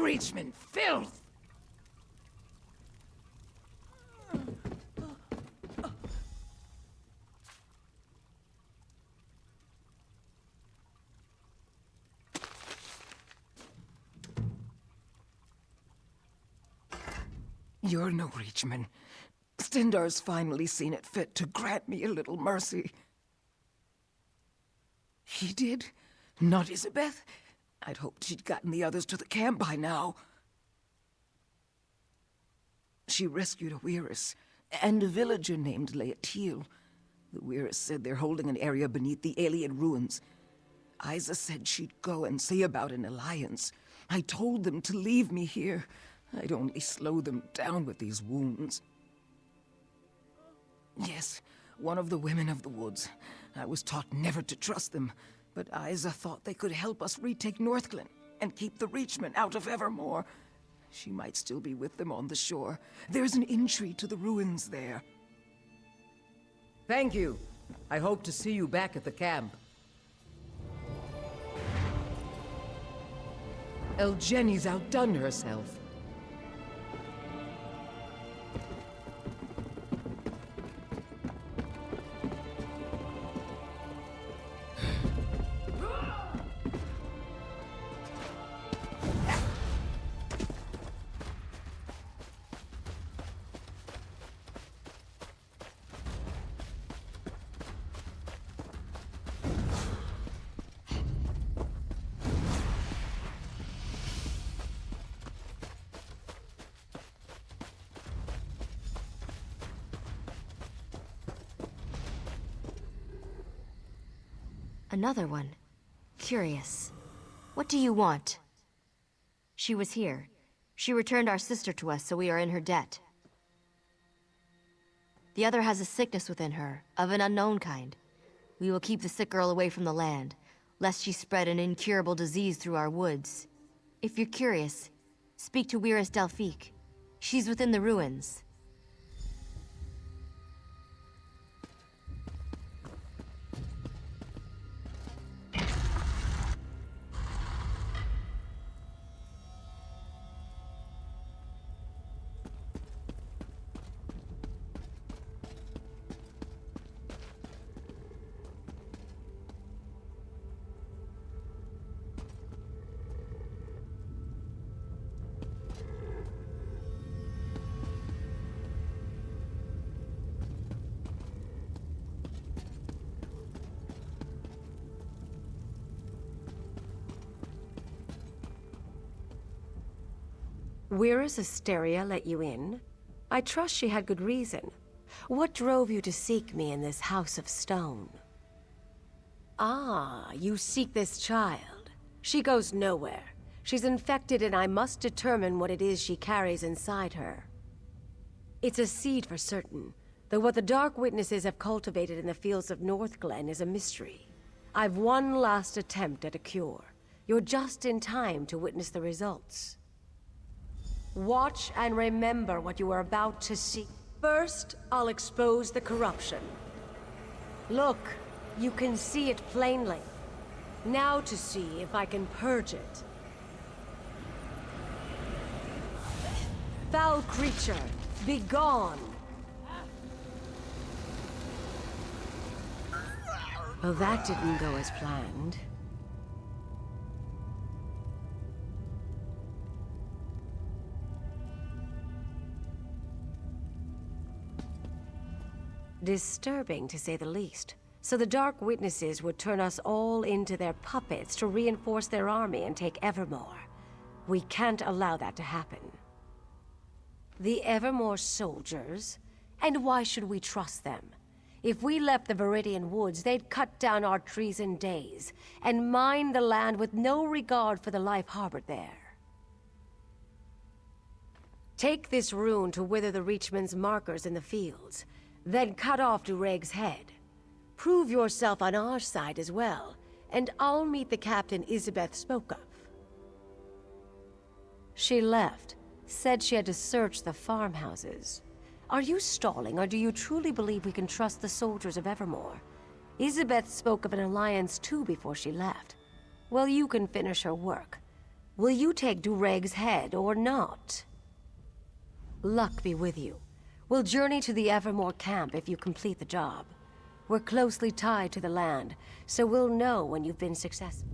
Breachman filth! You're no Reachman. Stendar's finally seen it fit to grant me a little mercy. He did? Not Isabeth? I'd hoped she'd gotten the others to the camp by now. She rescued a Weirus, and a villager named Laetiel. The Weirus said they're holding an area beneath the alien ruins. Isa said she'd go and see about an alliance. I told them to leave me here. I'd only slow them down with these wounds. Yes, one of the women of the woods. I was taught never to trust them, but Isa thought they could help us retake Northglen and keep the Reachmen out of Evermore. She might still be with them on the shore. There's an entry to the ruins there. Thank you. I hope to see you back at the camp. Elgeni's outdone herself. Another one. Curious. What do you want? She was here. She returned our sister to us, so we are in her debt. The other has a sickness within her, of an unknown kind. We will keep the sick girl away from the land, lest she spread an incurable disease through our woods. If you're curious, speak to Weirus Delphique. She's within the ruins. Weirus Asteria let you in? I trust she had good reason. What drove you to seek me in this house of stone? Ah, you seek this child. She goes nowhere. She's infected and I must determine what it is she carries inside her. It's a seed for certain, though what the Dark Witnesses have cultivated in the fields of Northglen is a mystery. I've one last attempt at a cure. You're just in time to witness the results. Watch and remember what you are about to see. First, I'll expose the corruption. Look, you can see it plainly. Now to see if I can purge it. Foul creature, be gone! Well, that didn't go as planned. Disturbing, to say the least. So the Dark Witnesses would turn us all into their puppets to reinforce their army and take Evermore. We can't allow that to happen. The Evermore soldiers? And why should we trust them? If we left the Viridian Woods, they'd cut down our trees in days, and mine the land with no regard for the life harbored there. Take this rune to wither the Reachman's markers in the fields. Then cut off Dureg's head. Prove yourself on our side as well, and I'll meet the captain Isabeth spoke of. She left, said she had to search the farmhouses. Are you stalling, or do you truly believe we can trust the soldiers of Evermore? Isabeth spoke of an alliance too before she left. Well, you can finish her work. Will you take Dureg's head or not? Luck be with you. We'll journey to the Evermore camp if you complete the job. We're closely tied to the land, so we'll know when you've been successful.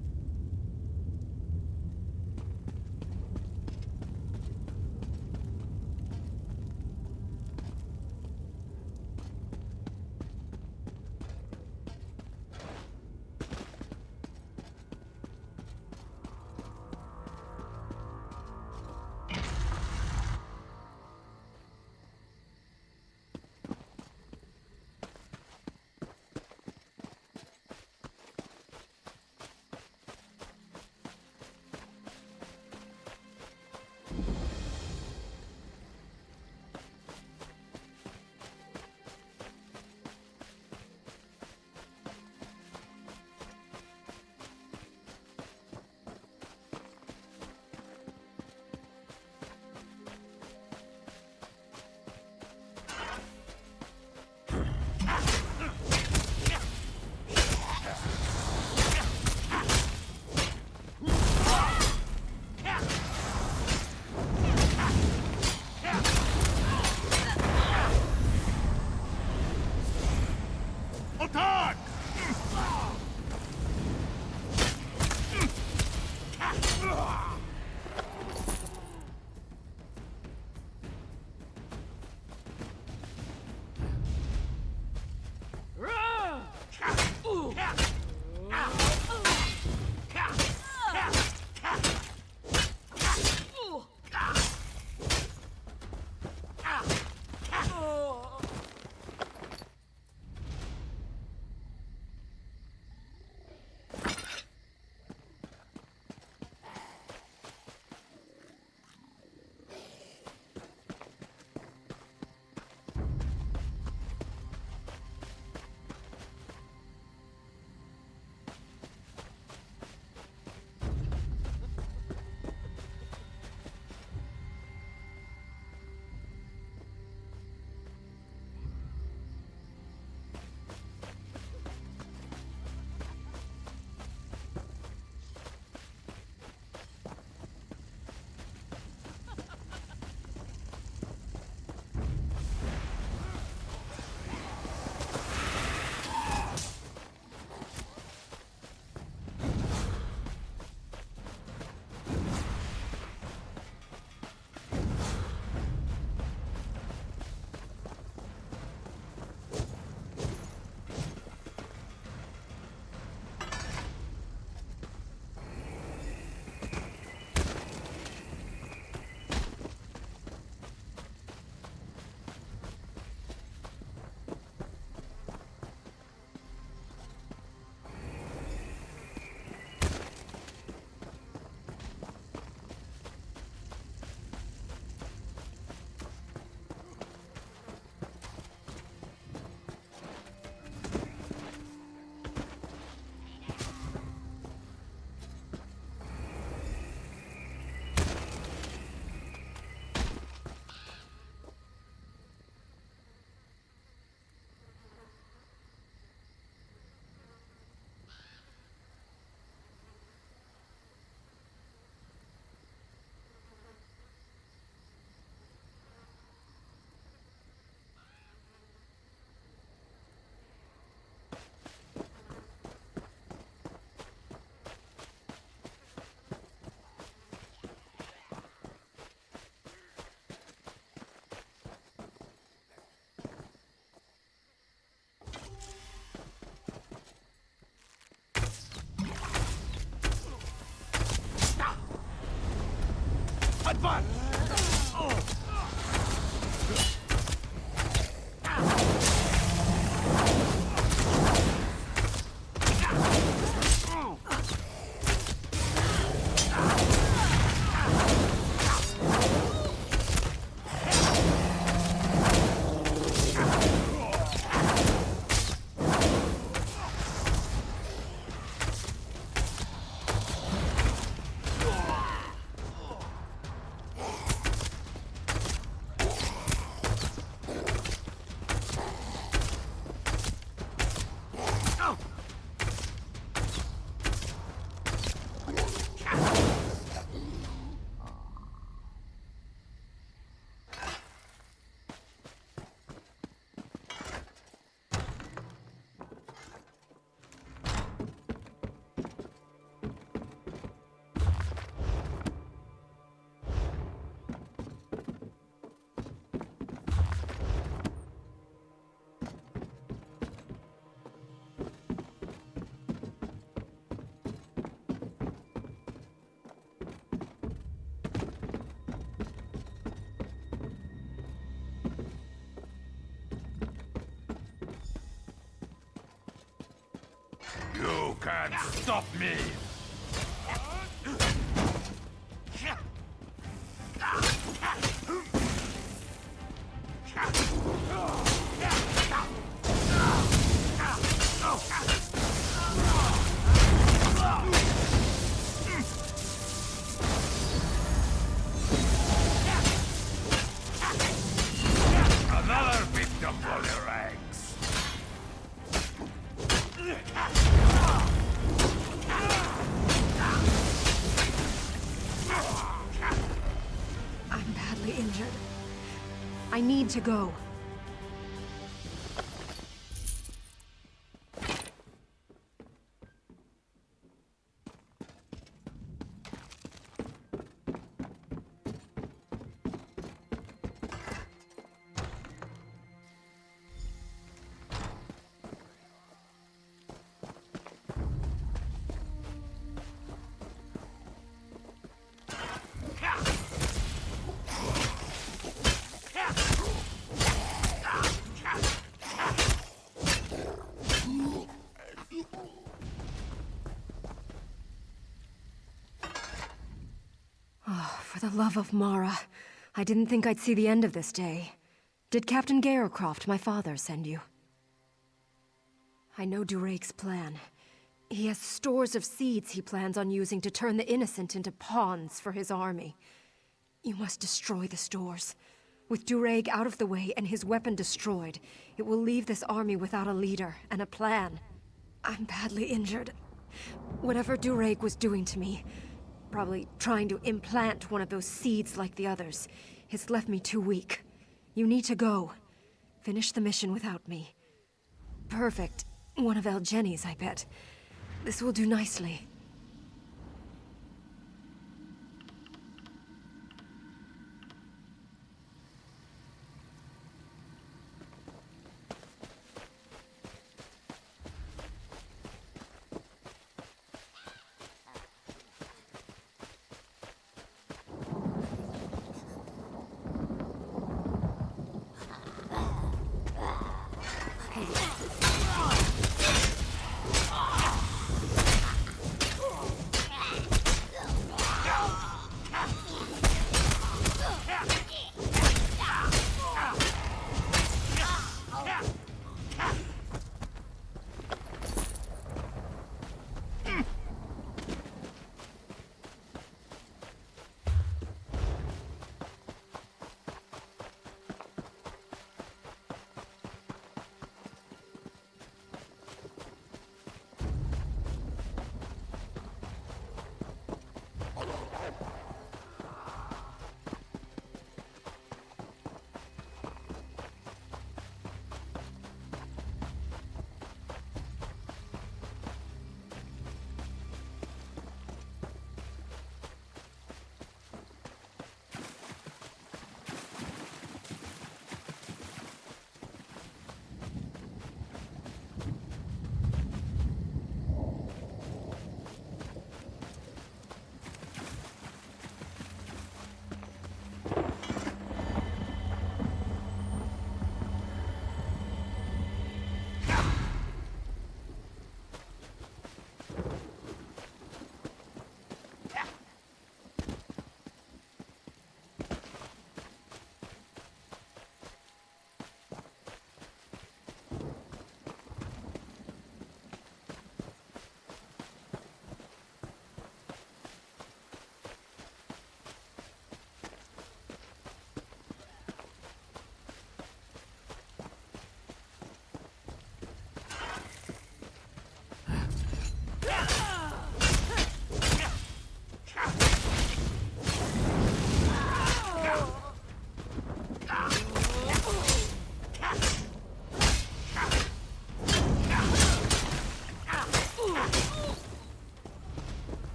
You can't stop me! Another victim for your ranks! I'm badly injured. I need to go. For the love of Mara, I didn't think I'd see the end of this day. Did Captain Garecroft, my father, send you? I know Durake's plan. He has stores of seeds he plans on using to turn the innocent into pawns for his army. You must destroy the stores. With Durake out of the way and his weapon destroyed, it will leave this army without a leader and a plan. I'm badly injured. Whatever Durake was doing to me, probably trying to implant one of those seeds like the others, it's left me too weak. You need to go. Finish the mission without me. Perfect. One of El Jenny's, I bet. This will do nicely.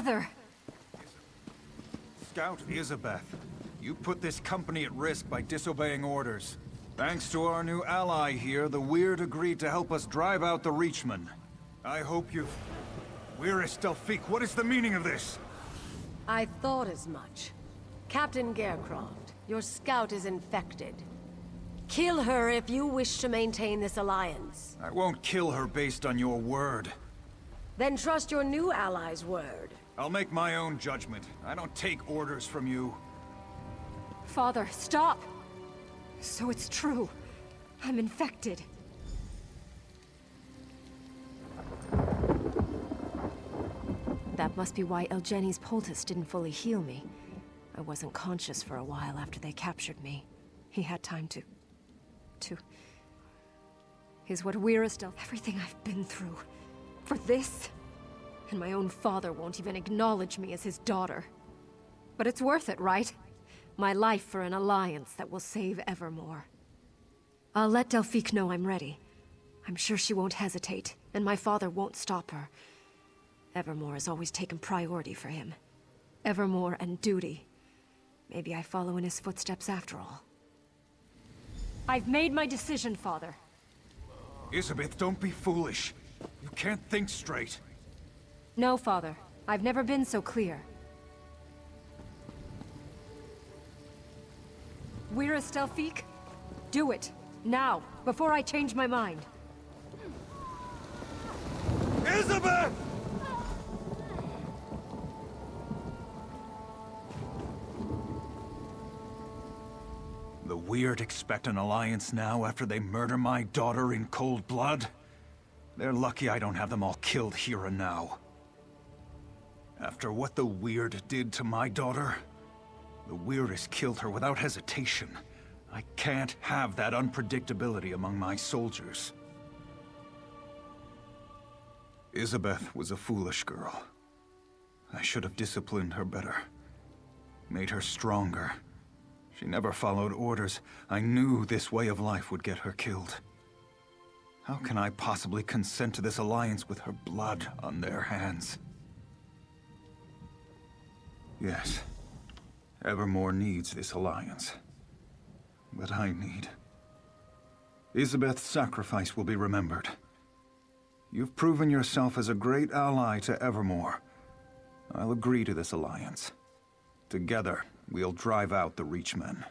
Father! Scout Isabeth, you put this company at risk by disobeying orders. Thanks to our new ally here, the Weird agreed to help us drive out the Reachmen. I hope you've... Where is Delphique? What is the meaning of this? I thought as much. Captain Garecroft, your scout is infected. Kill her if you wish to maintain this alliance. I won't kill her based on your word. Then trust your new ally's word. I'll make my own judgment. I don't take orders from you. Father, stop! So it's true. I'm infected. That must be why Elgeni's poultice didn't fully heal me. I wasn't conscious for a while after they captured me. He had time to... Is what Weir is still everything I've been through. For this? And my own father won't even acknowledge me as his daughter. But it's worth it, right? My life for an alliance that will save Evermore. I'll let Delphique know I'm ready. I'm sure she won't hesitate, and my father won't stop her. Evermore has always taken priority for him. Evermore and duty. Maybe I follow in his footsteps after all. I've made my decision, Father. Isabeth, don't be foolish. You can't think straight. No, Father. I've never been so clear. We're a Delphique? Do it. Now, before I change my mind. Isabeth! The Weird expect an alliance now after they murder my daughter in cold blood? They're lucky I don't have them all killed here and now. After what the Weird did to my daughter, the Weird has killed her without hesitation. I can't have that unpredictability among my soldiers. Isabeth was a foolish girl. I should have disciplined her better. Made her stronger. She never followed orders. I knew this way of life would get her killed. How can I possibly consent to this alliance with her blood on their hands? Yes, Evermore needs this alliance. But I need... Isabeth's sacrifice will be remembered. You've proven yourself as a great ally to Evermore. I'll agree to this alliance. Together, we'll drive out the Reachmen.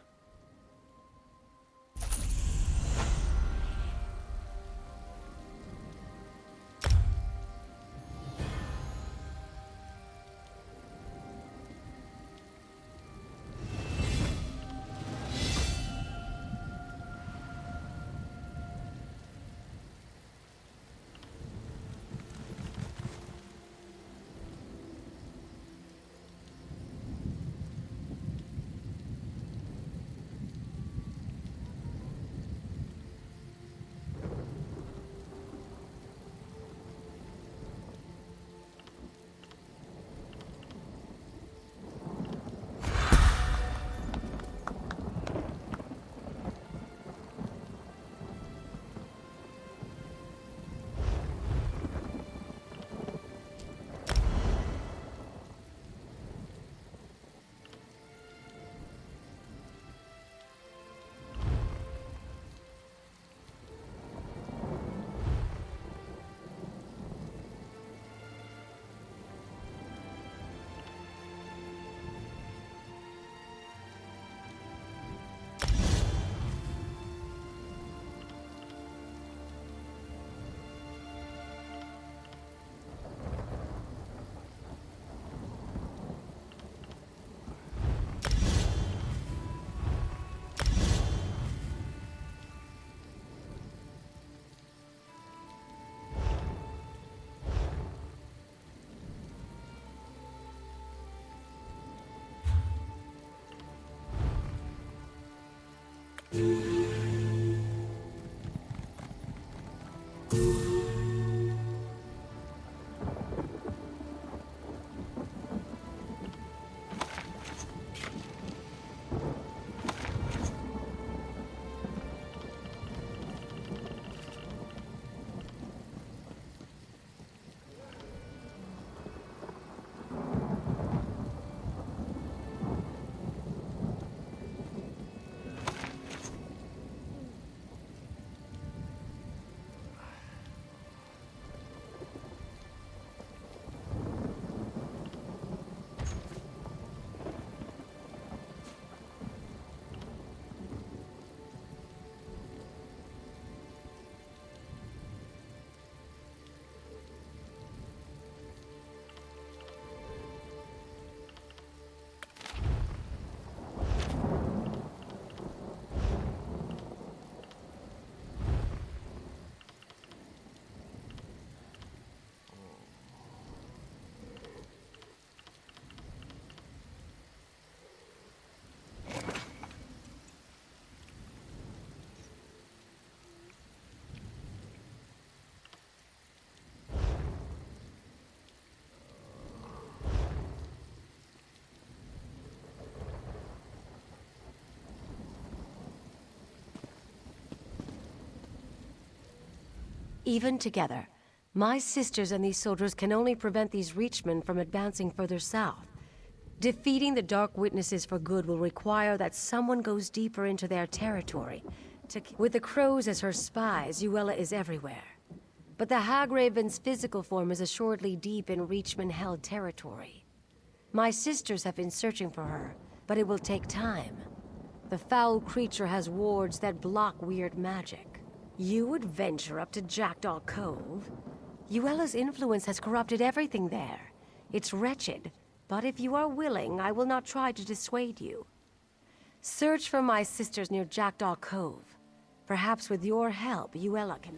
Even together, my sisters and these soldiers can only prevent these Reachmen from advancing further south. Defeating the Dark Witnesses for good will require that someone goes deeper into their territory. With the Crows as her spies, Yuella is everywhere. But the Hagraven's physical form is assuredly deep in Reachman-held territory. My sisters have been searching for her, but it will take time. The foul creature has wards that block weird magic. You would venture up to Jackdaw Cove? Yuella's influence has corrupted everything there. It's wretched, but if you are willing, I will not try to dissuade you. Search for my sisters near Jackdaw Cove. Perhaps with your help, Yuella can...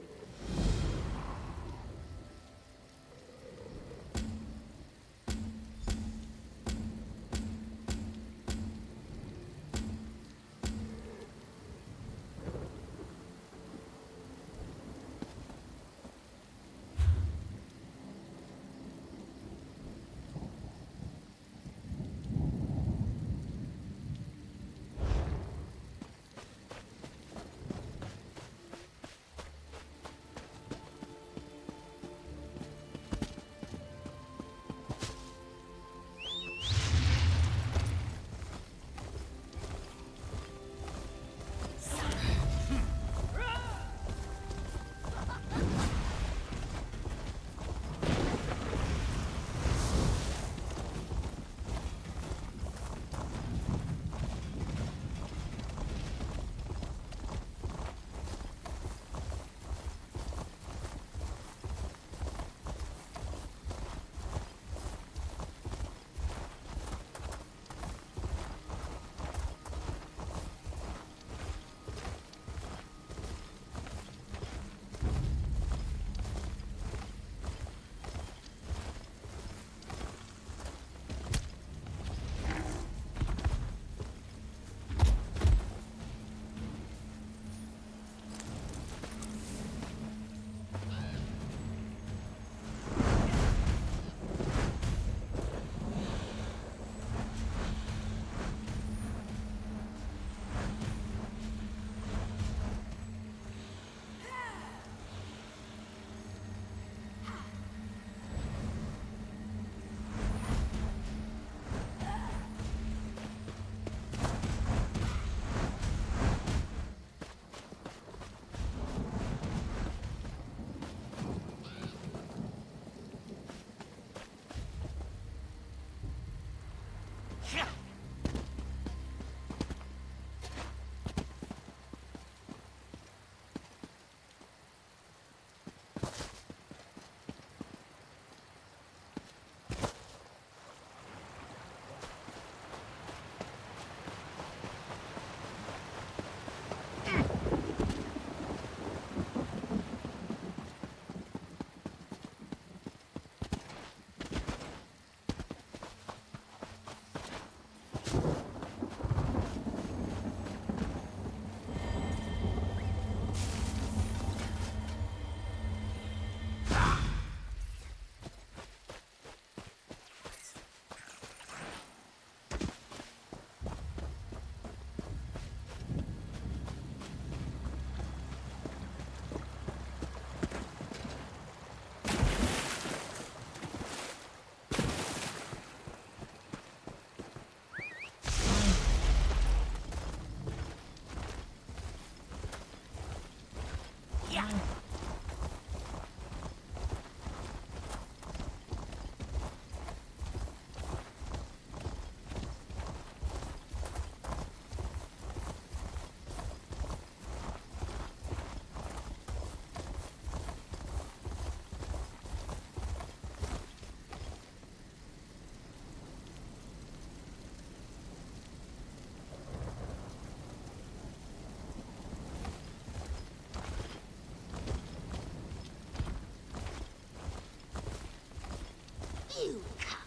You come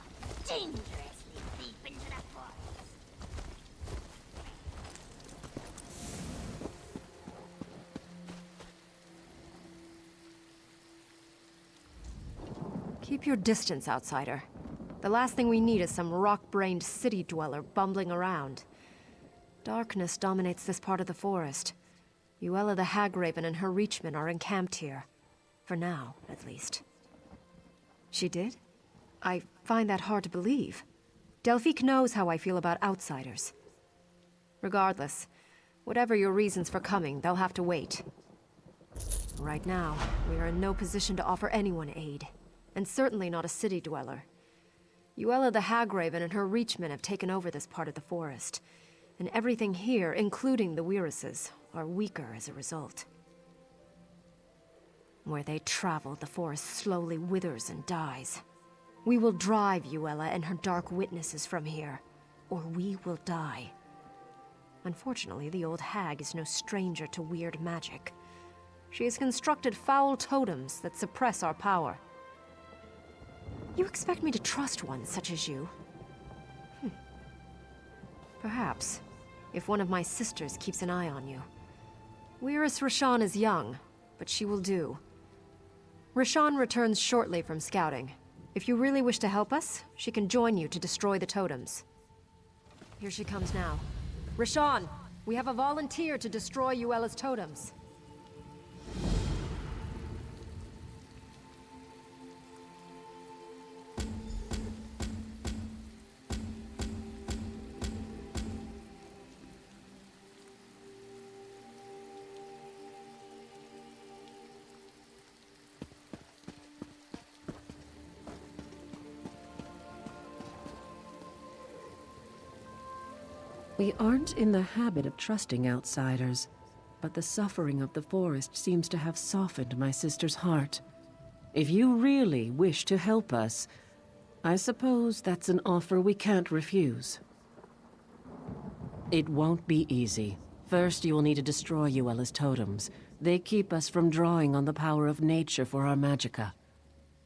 dangerously deep into the forest. Keep your distance, outsider. The last thing we need is some rock-brained city dweller bumbling around. Darkness dominates this part of the forest. Yuella the Hagraven and her Reachmen are encamped here. For now, at least. She did? I find that hard to believe. Delphique knows how I feel about outsiders. Regardless, whatever your reasons for coming, they'll have to wait. Right now, we are in no position to offer anyone aid, and certainly not a city dweller. Yuella the Hagraven and her Reachmen have taken over this part of the forest, and everything here, including the Weiruses, are weaker as a result. Where they travel, the forest slowly withers and dies. We will drive Yuella and her dark witnesses from here, or we will die. Unfortunately, the old hag is no stranger to weird magic. She has constructed foul totems that suppress our power. You expect me to trust one such as you? Perhaps, if one of my sisters keeps an eye on you. Weiris Rashan is young, but she will do. Rashan returns shortly from scouting. If you really wish to help us, she can join you to destroy the totems. Here she comes now. Rashan, we have a volunteer to destroy Yuella's totems. We aren't in the habit of trusting outsiders, but the suffering of the forest seems to have softened my sister's heart. If you really wish to help us, I suppose that's an offer we can't refuse. It won't be easy. First, you will need to destroy Yuella's totems. They keep us from drawing on the power of nature for our magicka.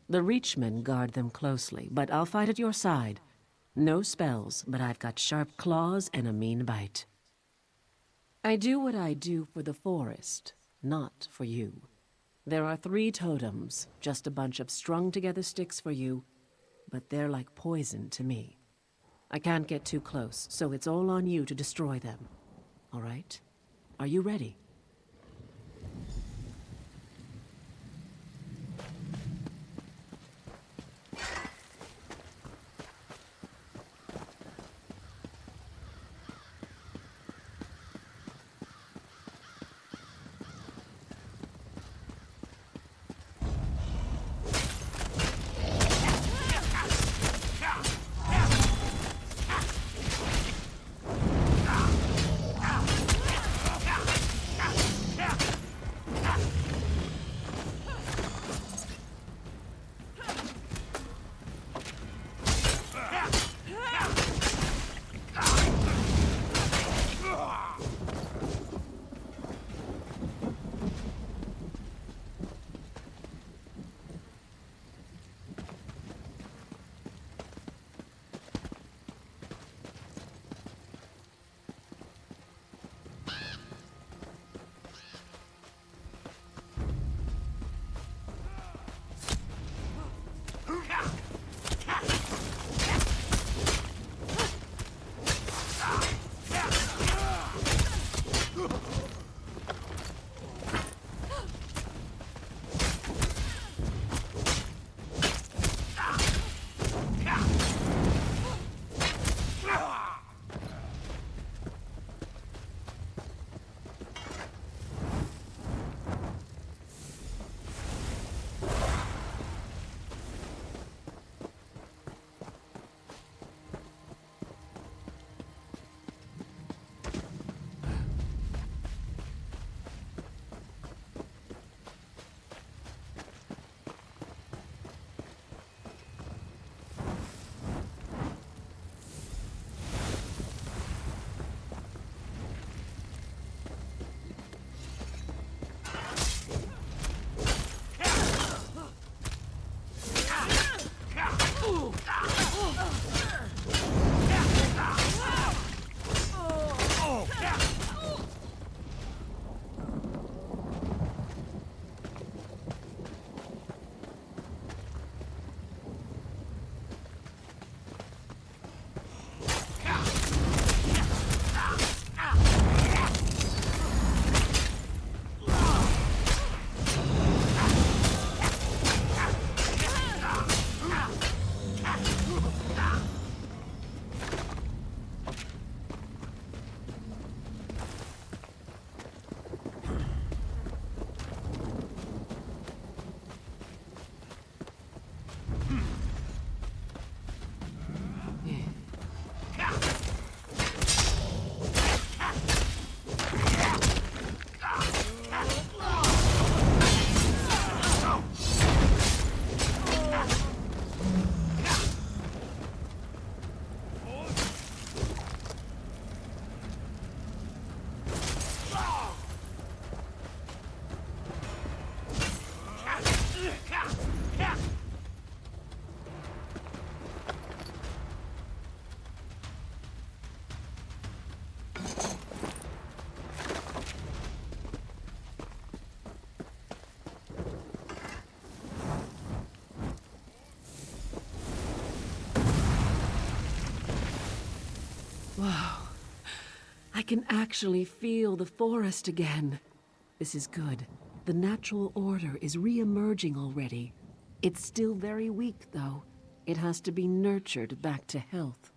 The Reachmen guard them closely, but I'll fight at your side. No spells, but I've got sharp claws and a mean bite. I do what I do for the forest, not for you. There are 3 totems, just a bunch of strung-together sticks for you, but they're like poison to me. I can't get too close, so it's all on you to destroy them. All right? Are you ready? can actually feel the forest again. This is good. The natural order is re-emerging already. It's still very weak, though. It has to be nurtured back to health.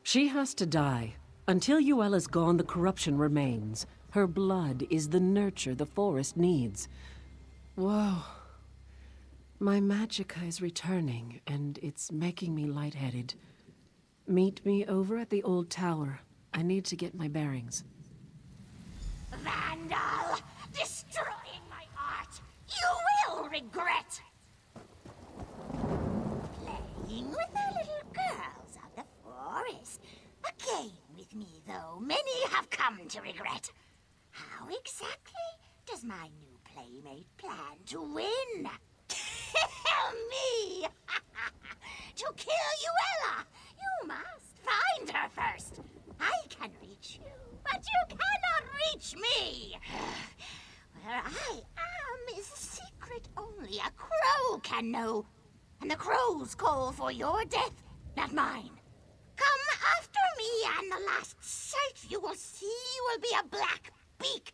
She has to die. Until Yuella's gone, the corruption remains. Her blood is the nurture the forest needs. Whoa. My magicka is returning, and it's making me lightheaded. Meet me over at the old tower. I need to get my bearings. Vandal! Destroying my art! You will regret! Playing with the little girls of the forest. A game with me, though, many have come to regret. How exactly does my new playmate plan to win? Tell me! To kill Yuella, you must find her first. I can reach you, but you cannot reach me. Where I am is a secret only a crow can know. And the crow's call for your death, not mine. Come after me, and the last sight you will see will be a black beak.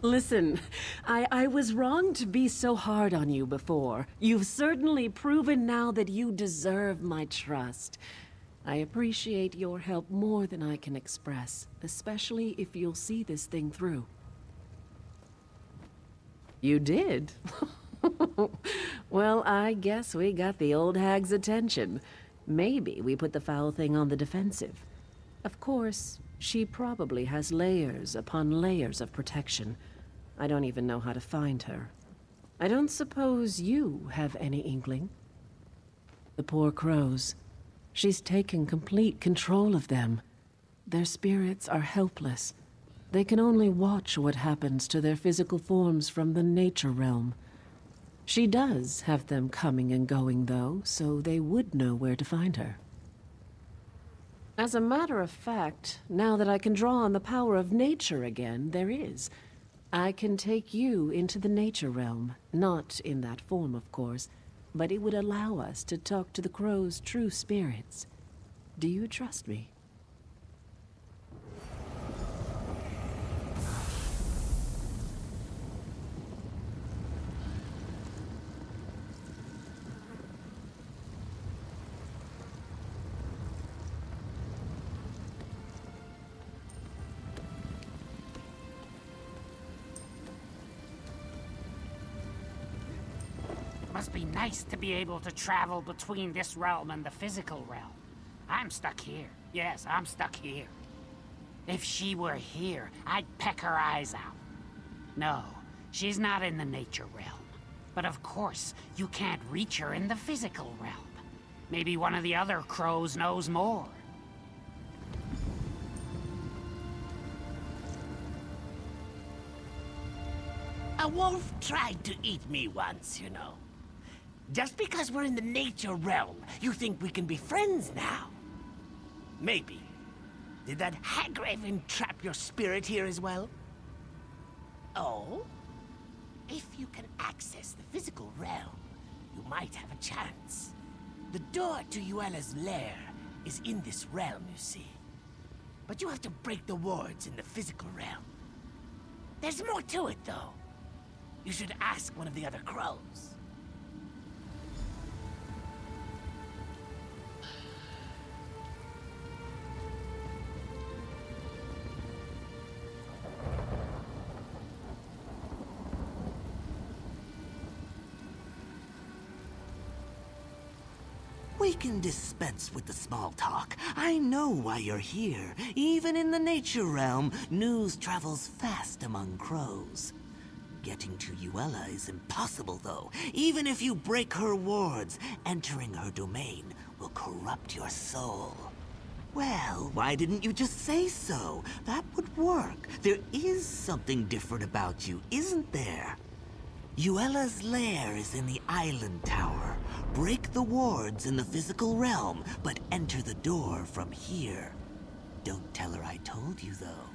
Listen, I was wrong to be so hard on you before. You've certainly proven now that you deserve my trust. I appreciate your help more than I can express, especially if you'll see this thing through. You did? Well, I guess we got the old hag's attention. Maybe we put the foul thing on the defensive. Of course, she probably has layers upon layers of protection. I don't even know how to find her. I don't suppose you have any inkling? The poor crows. She's taken complete control of them. Their spirits are helpless. They can only watch what happens to their physical forms from the nature realm. She does have them coming and going, though, so they would know where to find her. As a matter of fact, now that I can draw on the power of nature again, there is. I can take you into the nature realm. Not in that form, of course, but it would allow us to talk to the crow's true spirits. Do you trust me? Must be nice to be able to travel between this realm and the physical realm. I'm stuck here. Yes, I'm stuck here. If she were here, I'd peck her eyes out. No, she's not in the nature realm. But of course, you can't reach her in the physical realm. Maybe one of the other crows knows more. A wolf tried to eat me once, you know. Just because we're in the nature realm, you think we can be friends now? Maybe. Did that Hagraven trap your spirit here as well? Oh? If you can access the physical realm, you might have a chance. The door to Yuela's lair is in this realm, you see. But you have to break the wards in the physical realm. There's more to it, though. You should ask one of the other crows. We can dispense with the small talk. I know why you're here. Even in the nature realm, news travels fast among crows. Getting to Yuela is impossible, though. Even if you break her wards, entering her domain will corrupt your soul. Well, why didn't you just say so? That would work. There is something different about you, isn't there? Yuela's lair is in the island tower. Break the wards in the physical realm, but enter the door from here. Don't tell her I told you, though.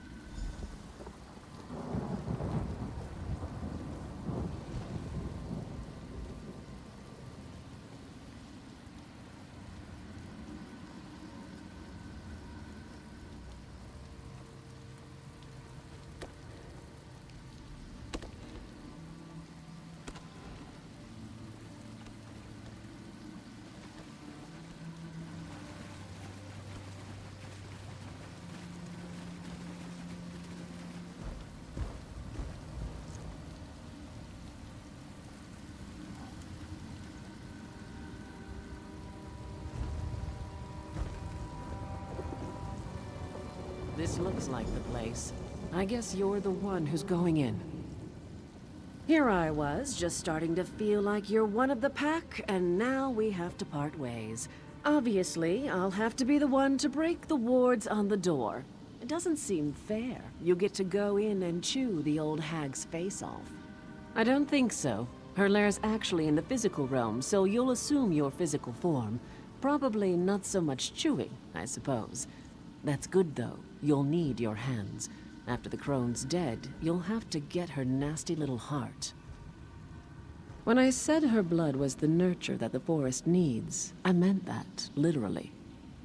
This looks like the place. I guess you're the one who's going in. Here I was, just starting to feel like you're one of the pack, and now we have to part ways. Obviously, I'll have to be the one to break the wards on the door. It doesn't seem fair. You get to go in and chew the old hag's face off. I don't think so. Her lair's actually in the physical realm, so you'll assume your physical form. Probably not so much chewing, I suppose. That's good, though. You'll need your hands. After the crone's dead, you'll have to get her nasty little heart. When I said her blood was the nurture that the forest needs, I meant that, literally.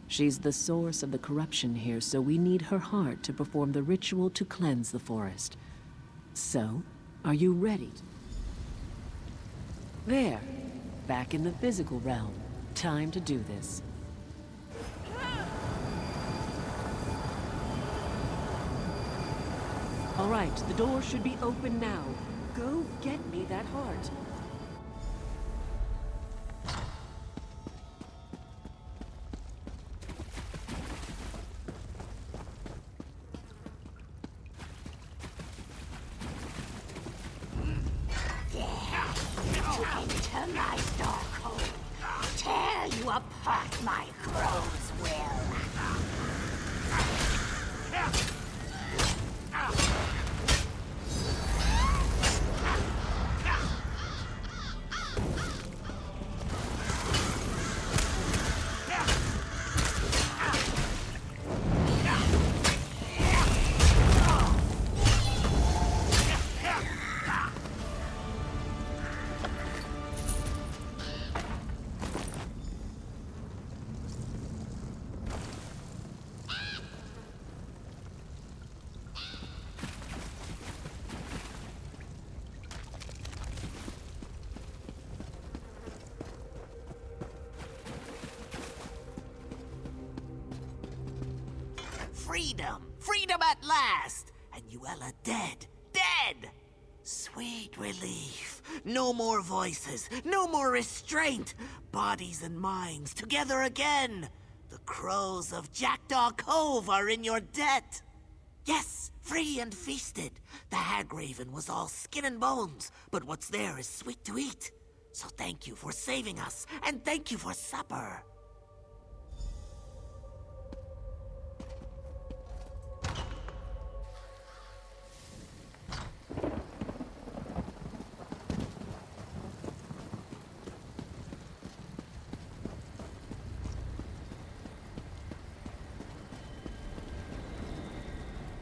She's the source of the corruption here, so we need her heart to perform the ritual to cleanse the forest. So, are you ready? There. Back in the physical realm. Time to do this. All right, the door should be open now. Go get me that heart. Enter my dark hole. Tear you apart, my crows will. freedom! Freedom at last! And Yuella dead! Dead! Sweet relief. No more voices, no more restraint. Bodies and minds together again. The crows of Jackdaw Cove are in your debt. Yes, free and feasted. The hag raven was all skin and bones, but what's there is sweet to eat. So thank you for saving us, and thank you for supper.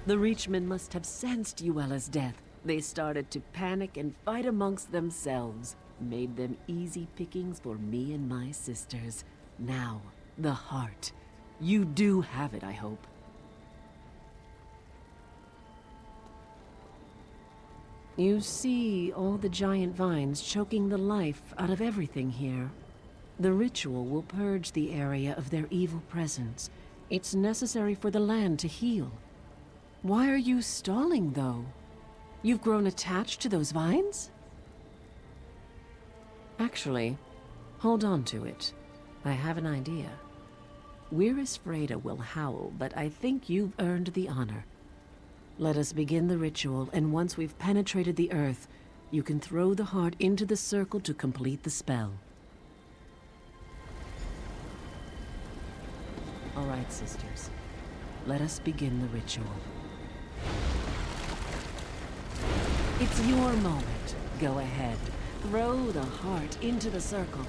The Reachmen must have sensed Yuella's death. They started to panic and fight amongst themselves. Made them easy pickings for me and my sisters. Now, the heart. You do have it, I hope. You see all the giant vines choking the life out of everything here. The ritual will purge the area of their evil presence. It's necessary for the land to heal. Why are you stalling, though? You've grown attached to those vines? Actually, hold on to it. I have an idea. Wyrus Freda will howl, but I think you've earned the honor. Let us begin the ritual, and once we've penetrated the earth, you can throw the heart into the circle to complete the spell. All right, sisters. Let us begin the ritual. It's your moment. Go ahead. Throw the heart into the circle.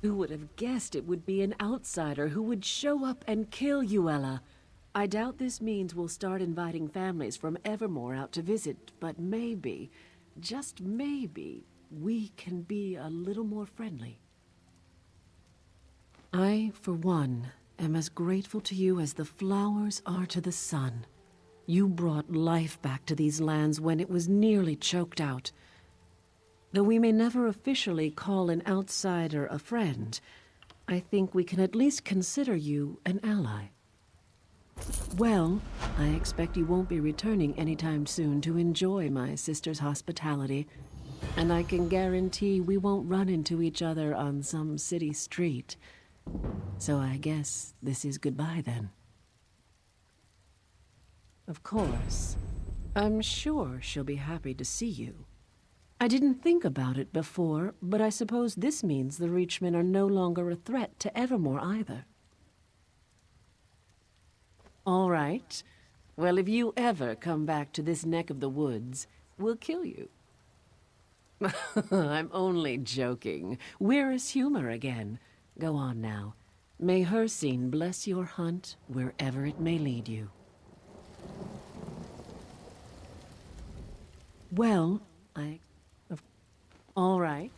Who would have guessed it would be an outsider who would show up and kill Yuella? I doubt this means we'll start inviting families from Evermore out to visit, but maybe, just maybe, we can be a little more friendly. I, for one, am as grateful to you as the flowers are to the sun. You brought life back to these lands when it was nearly choked out. Though we may never officially call an outsider a friend, I think we can at least consider you an ally. Well, I expect you won't be returning anytime soon to enjoy my sister's hospitality, and I can guarantee we won't run into each other on some city street. So I guess this is goodbye then. Of course, I'm sure she'll be happy to see you. I didn't think about it before, but I suppose this means the Reachmen are no longer a threat to Evermore either. All right. Well, if you ever come back to this neck of the woods, we'll kill you. I'm only joking. Wyrus humor again. Go on now. May her scene bless your hunt wherever it may lead you. Well, all right.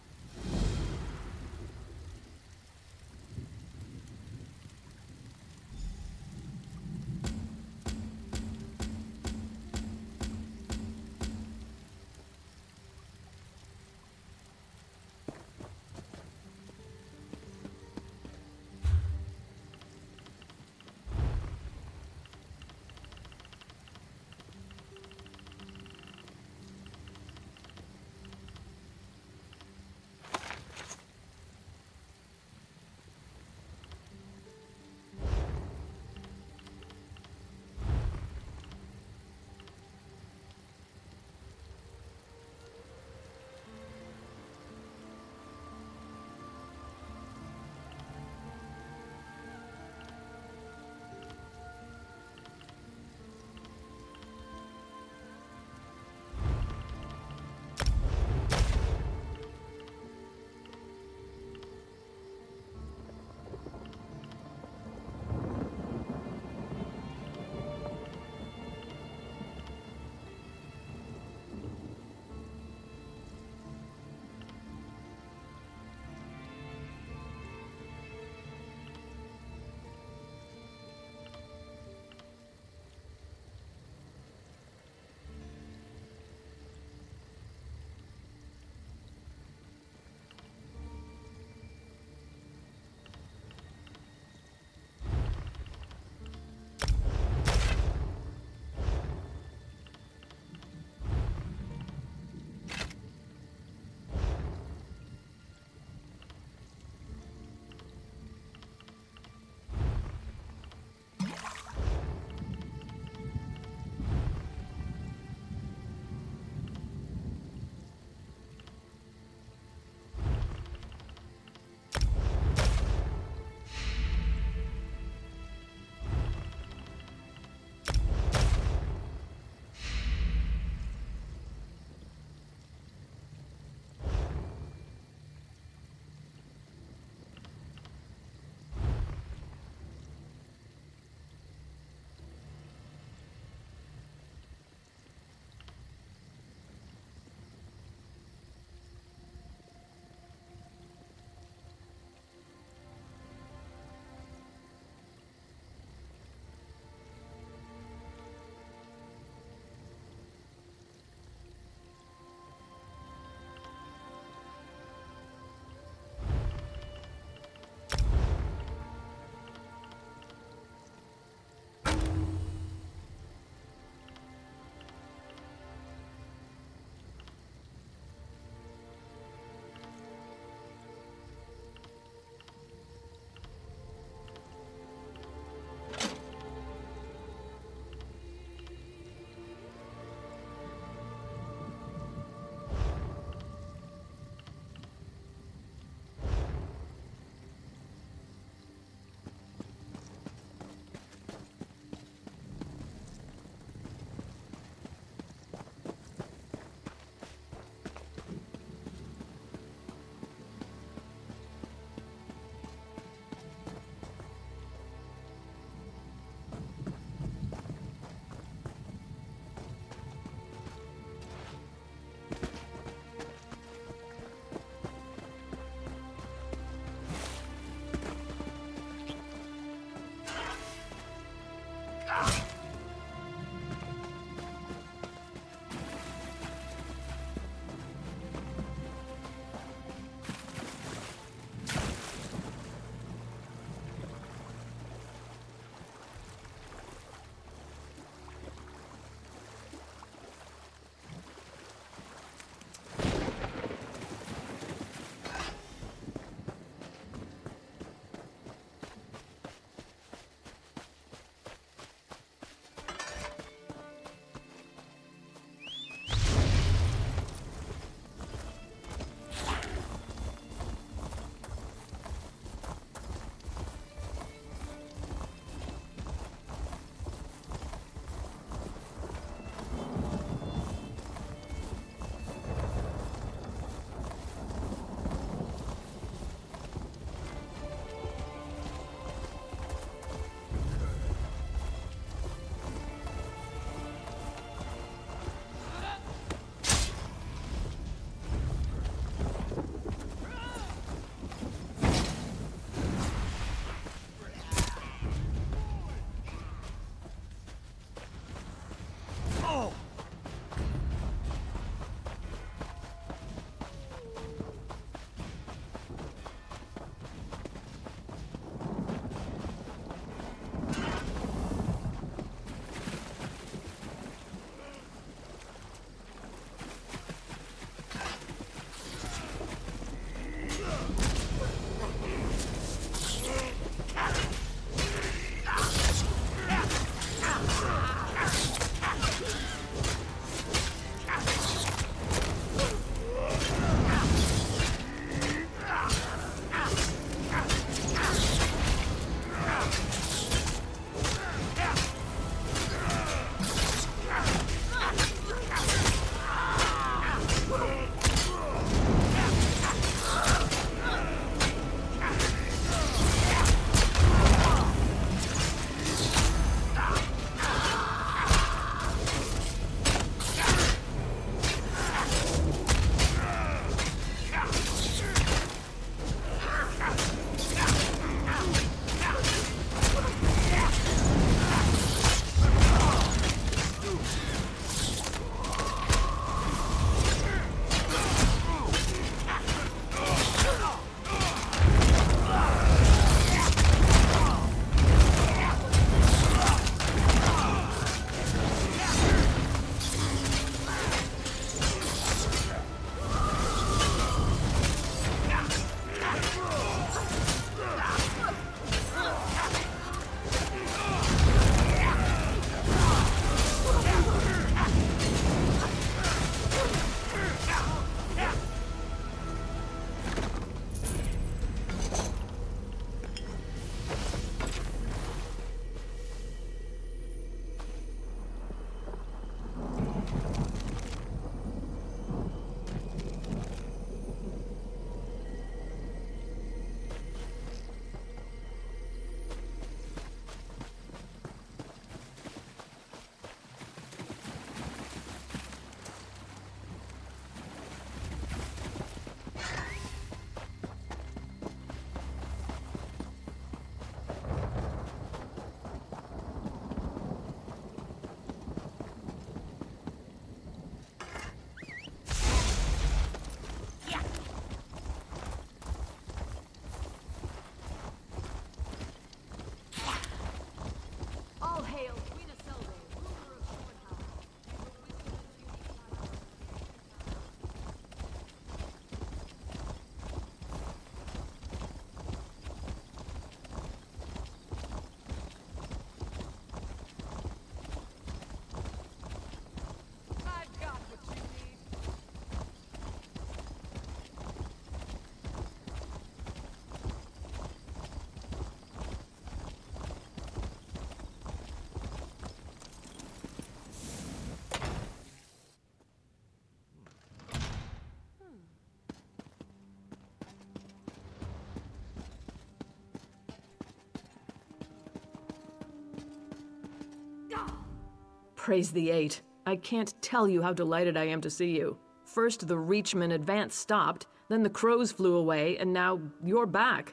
Praise the Eight. I can't tell you how delighted I am to see you. First the Reachman advance stopped, then the crows flew away, and now you're back.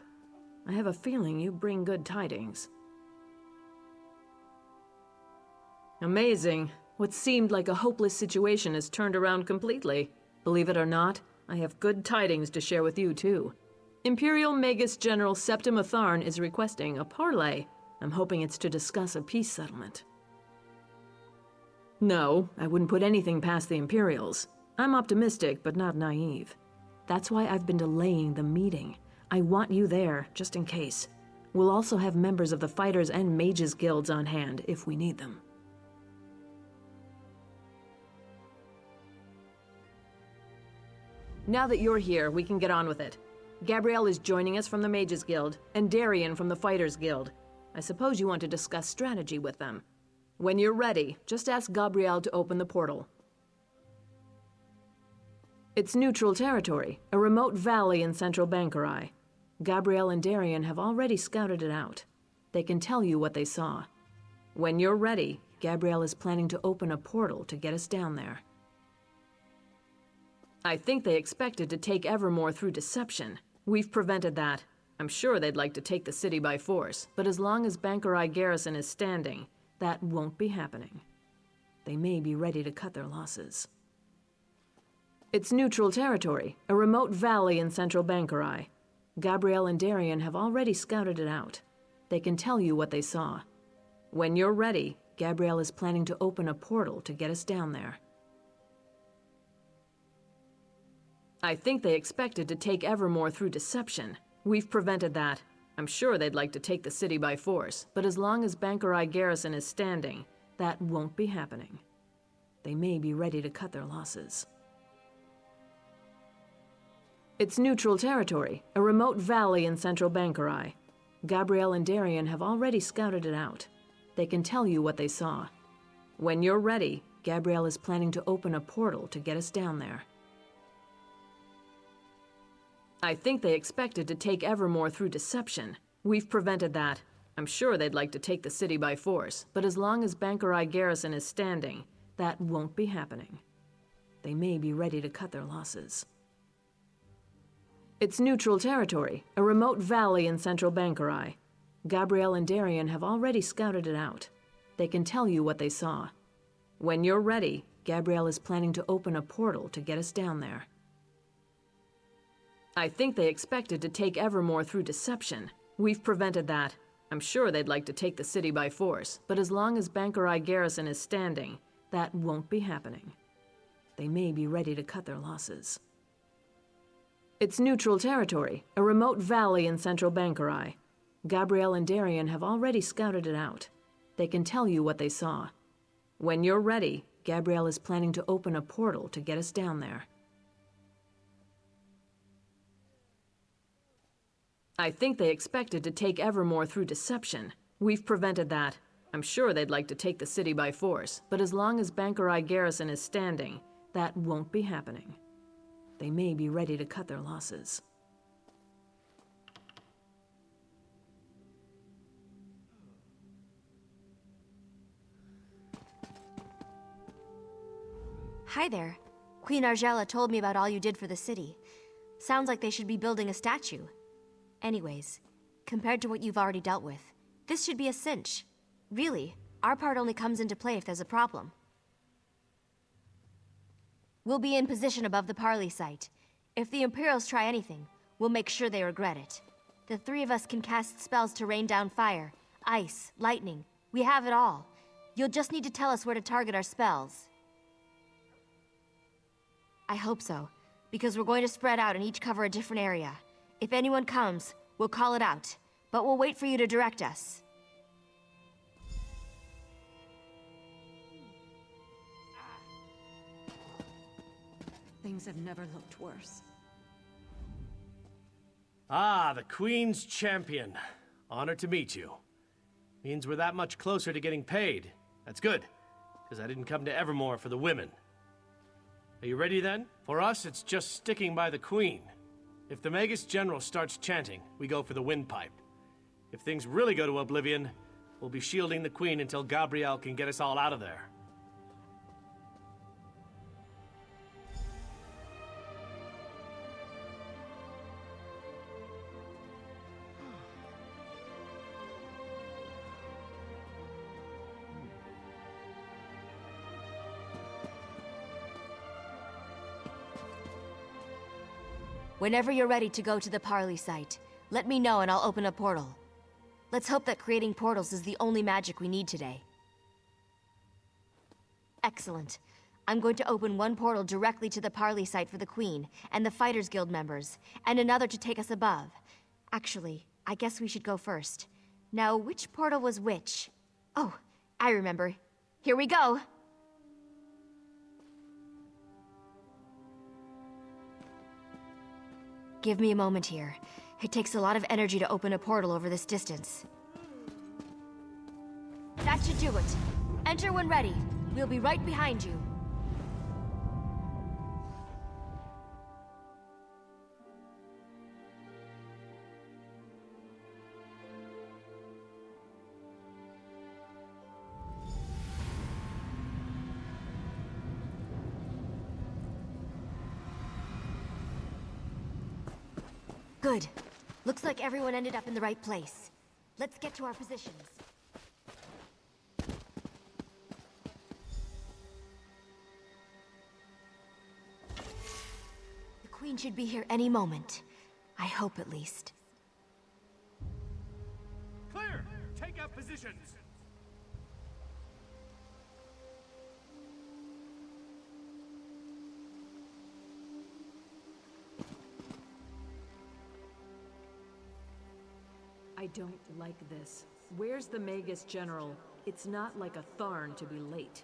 I have a feeling you bring good tidings. Amazing. What seemed like a hopeless situation has turned around completely. Believe it or not, I have good tidings to share with you too. Imperial Magus General Septim Atharn is requesting a parley. I'm hoping it's to discuss a peace settlement. No, I wouldn't put anything past the Imperials. I'm optimistic, but not naive. That's why I've been delaying the meeting. I want you there, just in case. We'll also have members of the Fighters and Mages Guilds on hand, if we need them. Now that you're here, we can get on with it. Gabrielle is joining us from the Mages Guild, and Darian from the Fighters Guild. I suppose you want to discuss strategy with them. When you're ready, just ask Gabrielle to open the portal. It's neutral territory, a remote valley in central Bankarai. Gabrielle and Darian have already scouted it out. They can tell you what they saw. When you're ready, Gabrielle is planning to open a portal to get us down there. I think they expected to take Evermore through deception. We've prevented that. I'm sure they'd like to take the city by force, but as long as Bankarai garrison is standing, that won't be happening. They may be ready to cut their losses. It's neutral territory, a remote valley in central Bankarai. Gabrielle and Darian have already scouted it out. They can tell you what they saw. When you're ready, Gabrielle is planning to open a portal to get us down there. I think they expected to take Evermore through deception. We've prevented that. I'm sure they'd like to take the city by force, but as long as Bankarai garrison is standing, that won't be happening. They may be ready to cut their losses. It's neutral territory, a remote valley in central Bankarai. Gabrielle and Darian have already scouted it out. They can tell you what they saw. When you're ready, Gabrielle is planning to open a portal to get us down there. I think they expected to take Evermore through deception. We've prevented that. I'm sure they'd like to take the city by force, but as long as Bankarai garrison is standing, that won't be happening. They may be ready to cut their losses. It's neutral territory, a remote valley in central Bankarai. Gabrielle and Darian have already scouted it out. They can tell you what they saw. When you're ready, Gabrielle is planning to open a portal to get us down there. I think they expected to take Evermore through deception. We've prevented that. I'm sure they'd like to take the city by force, but as long as Bankarai garrison is standing, that won't be happening. They may be ready to cut their losses. It's neutral territory, a remote valley in central Bankarai. Gabrielle and Darian have already scouted it out. They can tell you what they saw. When you're ready, Gabrielle is planning to open a portal to get us down there. I think they expected to take Evermore through deception. We've prevented that. I'm sure they'd like to take the city by force, but as long as Bankarai garrison is standing, that won't be happening. They may be ready to cut their losses. Hi there. Queen Argella told me about all you did for the city. Sounds like they should be building a statue. Anyways, compared to what you've already dealt with, this should be a cinch. Really, our part only comes into play if there's a problem. We'll be in position above the Parley site. If the Imperials try anything, we'll make sure they regret it. The three of us can cast spells to rain down fire, ice, lightning. We have it all. You'll just need to tell us where to target our spells. I hope so, because we're going to spread out and each cover a different area. If anyone comes, we'll call it out, but we'll wait for you to direct us. Things have never looked worse. Ah, the Queen's champion. Honored to meet you. Means we're that much closer to getting paid. That's good, because I didn't come to Evermore for the women. Are you ready then? For us, it's just sticking by the Queen. If the Magus General starts chanting, we go for the windpipe. If things really go to oblivion, we'll be shielding the Queen until Gabrielle can get us all out of there. Whenever you're ready to go to the Parley site, let me know and I'll open a portal. Let's hope that creating portals is the only magic we need today. Excellent. I'm going to open one portal directly to the Parley site for the Queen and the Fighters Guild members, and another to take us above. Actually, I guess we should go first. Now, which portal was which? Oh, I remember. Here we go! Give me a moment here. It takes a lot of energy to open a portal over this distance. That should do it. Enter when ready. We'll be right behind you. Good. Looks like everyone ended up in the right place. Let's get to our positions. The Queen should be here any moment. I hope, at least. Clear! Take up positions! I don't like this. Where's the Magus General? It's not like a Tharn to be late.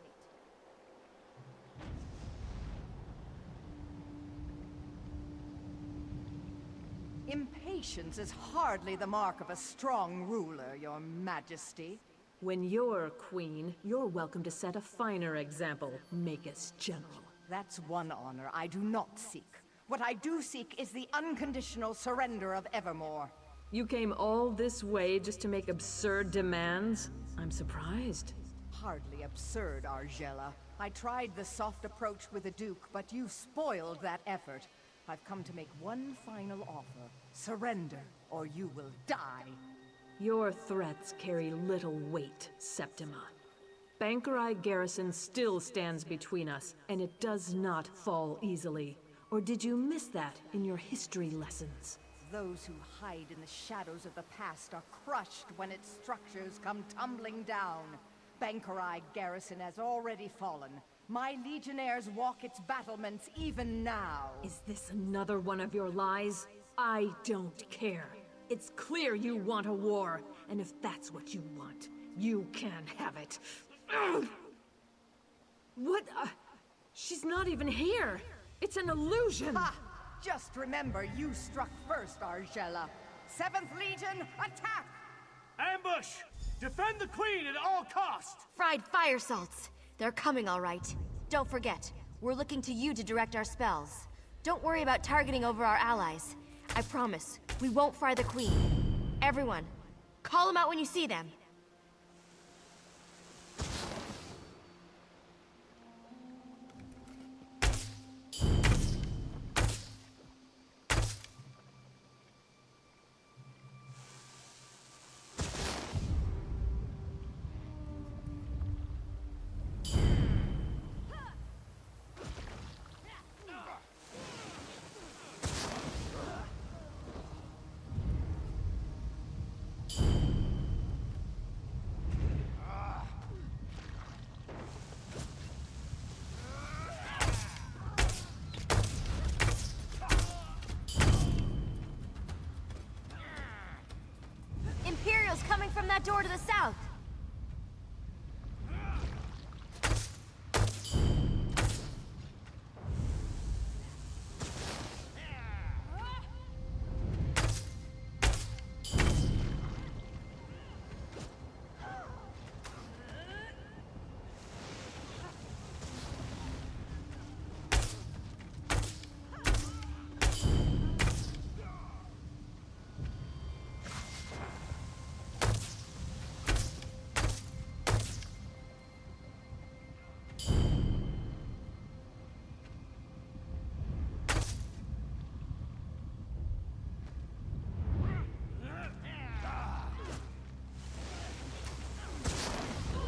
Impatience is hardly the mark of a strong ruler, Your Majesty. When you're queen, you're welcome to set a finer example, Magus General. That's one honor I do not seek. What I do seek is the unconditional surrender of Evermore. You came all this way just to make absurd demands? I'm surprised. Hardly absurd, Argella. I tried the soft approach with the Duke, but you spoiled that effort. I've come to make one final offer. Surrender, or you will die. Your threats carry little weight, Septima. Bankerai Garrison still stands between us, and it does not fall easily. Or did you miss that in your history lessons? Those who hide in the shadows of the past are crushed when its structures come tumbling down. Bankerai Garrison has already fallen. My legionnaires walk its battlements even now. Is this another one of your lies? I don't care. It's clear you want a war, and if that's what you want, you can have it. Ugh! What? She's not even here. It's an illusion. Ha! Just remember, you struck first, Argella. 7th Legion, attack! Ambush! Defend the Queen at all costs! Fried fire salts. They're coming, all right. Don't forget, we're looking to you to direct our spells. Don't worry about targeting over our allies. I promise, we won't fry the Queen. Everyone, call them out when you see them. Imperials coming from that door to the south!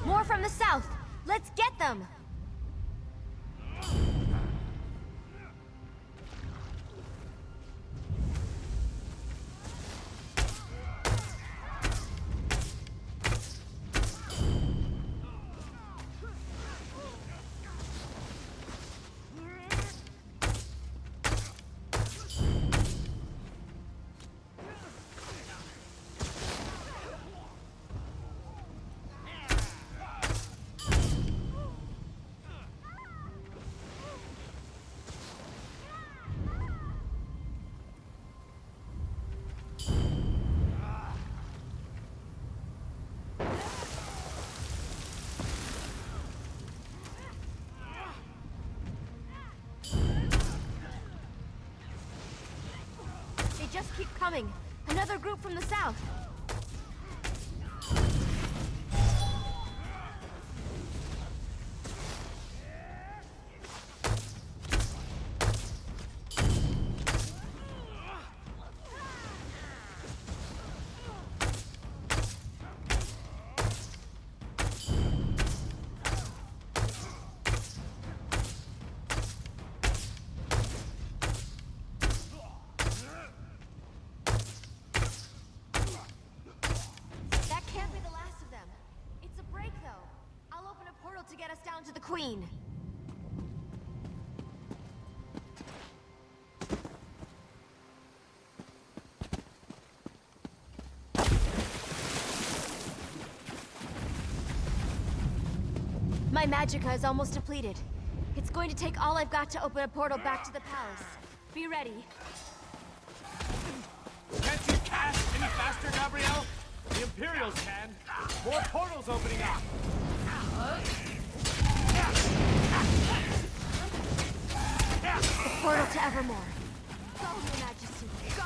More from the south! Let's get them! coming! Another group from the south! To get us down to the Queen. My magicka is almost depleted. It's going to take all I've got to open a portal back to the palace. Be ready. Can't you cast any faster, Gabrielle? The Imperials can. More portals opening up. The portal to Evermore. Go, Your Majesty, go!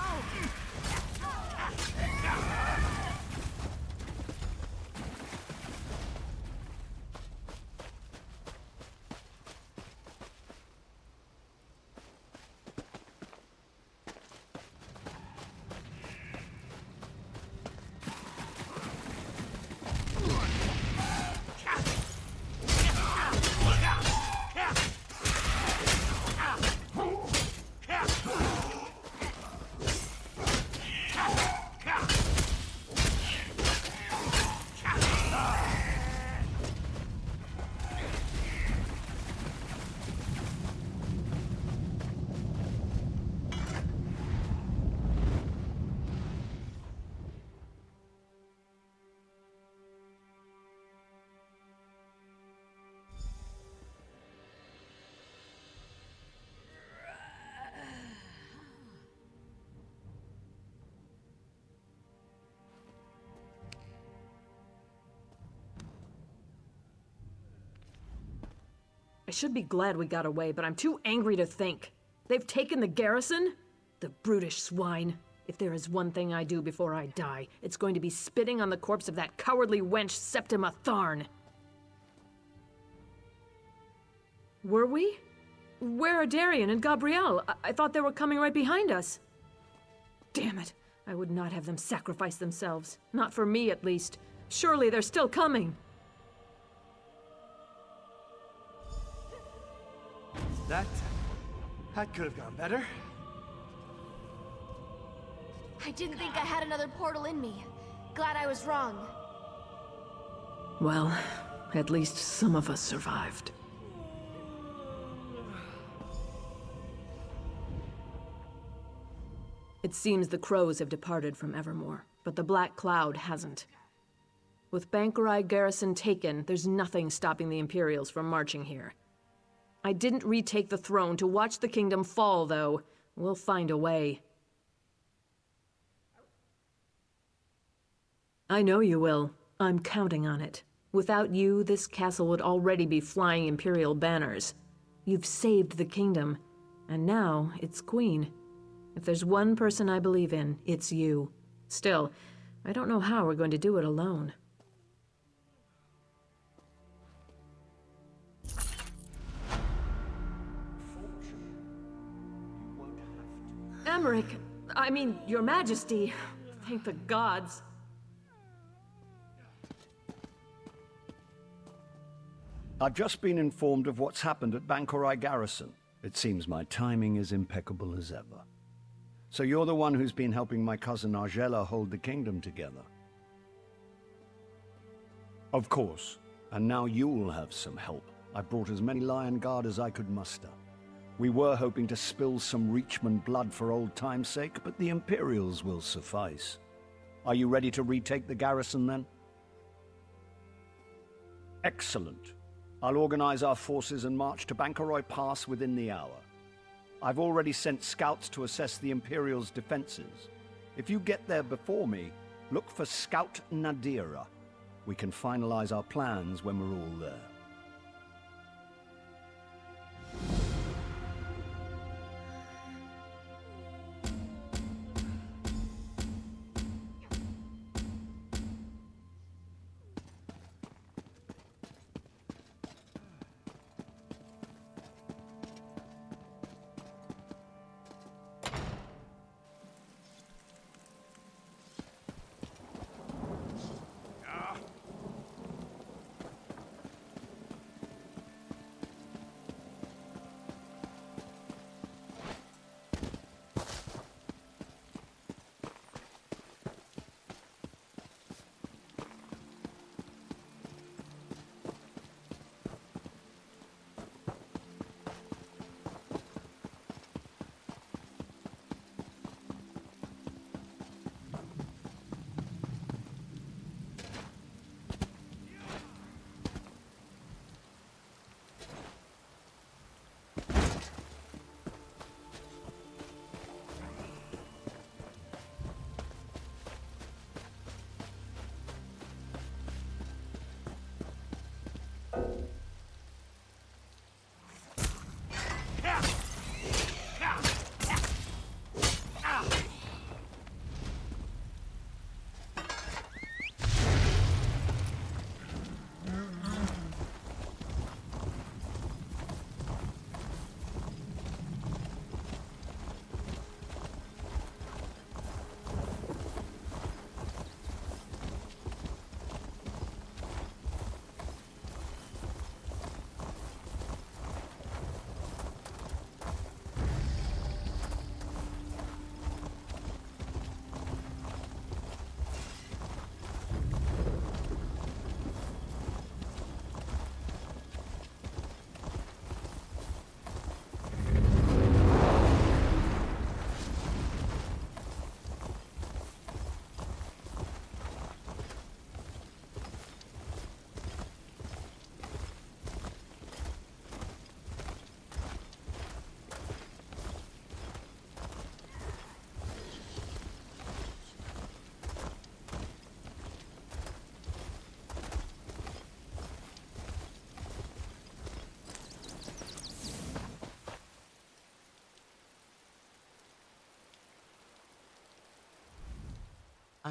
I should be glad we got away, but I'm too angry to think. They've taken the garrison? The brutish swine. If there is one thing I do before I die, it's going to be spitting on the corpse of that cowardly wench Septima Tharn. Were we? Where are Darian and Gabrielle? I thought they were coming right behind us. Damn it. I would not have them sacrifice themselves. Not for me, at least. Surely they're still coming. That could have gone better. I didn't think I had another portal in me. Glad I was wrong. Well, at least some of us survived. It seems the crows have departed from Evermore, but the Black Cloud hasn't. With Bankerai Garrison taken, there's nothing stopping the Imperials from marching here. I didn't retake the throne to watch the kingdom fall, though. We'll find a way. I know you will. I'm counting on it. Without you, this castle would already be flying Imperial banners. You've saved the kingdom, and now it's Queen. If there's one person I believe in, it's you. Still, I don't know how we're going to do it alone. Emmerich, I mean, Your Majesty. Thank the gods. I've just been informed of what's happened at Bankerai Garrison. It seems my timing is impeccable as ever. So you're the one who's been helping my cousin Argella hold the kingdom together. Of course. And now you'll have some help. I brought as many Lion Guard as I could muster. We were hoping to spill some Reachman blood for old time's sake, but the Imperials will suffice. Are you ready to retake the garrison, then? Excellent. I'll organize our forces and march to Bankerai Pass within the hour. I've already sent scouts to assess the Imperials' defenses. If you get there before me, look for Scout Nadira. We can finalize our plans when we're all there.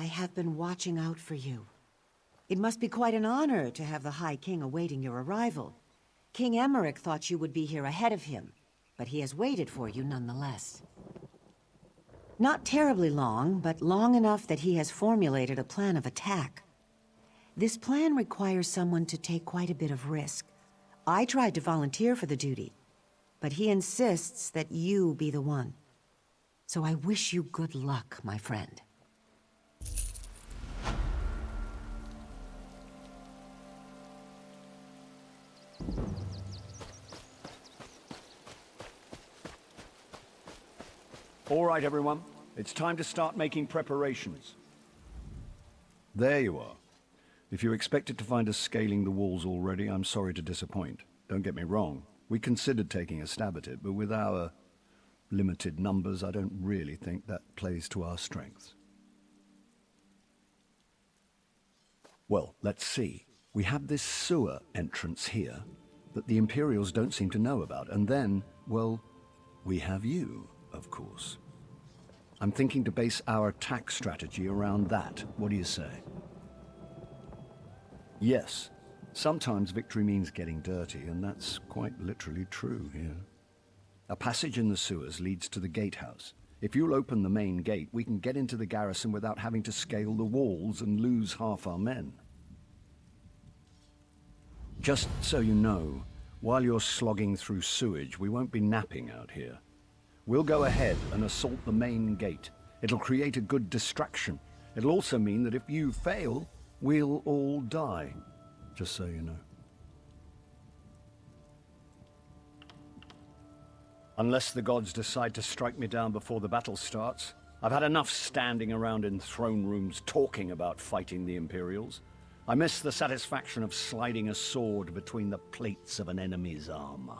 I have been watching out for you. It must be quite an honor to have the High King awaiting your arrival. King Emmerich thought you would be here ahead of him, but he has waited for you nonetheless. Not terribly long, but long enough that he has formulated a plan of attack. This plan requires someone to take quite a bit of risk. I tried to volunteer for the duty, but he insists that you be the one. So I wish you good luck, my friend. All right, everyone. It's time to start making preparations. There you are. If you expected to find us scaling the walls already, I'm sorry to disappoint. Don't get me wrong. We considered taking a stab at it, but with our limited numbers, I don't really think that plays to our strengths. Well, let's see. We have this sewer entrance here that the Imperials don't seem to know about, and then, well, we have you, of course. I'm thinking to base our attack strategy around that. What do you say? Yes, sometimes victory means getting dirty, and that's quite literally true here. A passage in the sewers leads to the gatehouse. If you'll open the main gate, we can get into the garrison without having to scale the walls and lose half our men. Just so you know, while you're slogging through sewage, we won't be napping out here. We'll go ahead and assault the main gate. It'll create a good distraction. It'll also mean that if you fail, we'll all die. Just so you know. Unless the gods decide to strike me down before the battle starts. I've had enough standing around in throne rooms talking about fighting the Imperials. I miss the satisfaction of sliding a sword between the plates of an enemy's armor.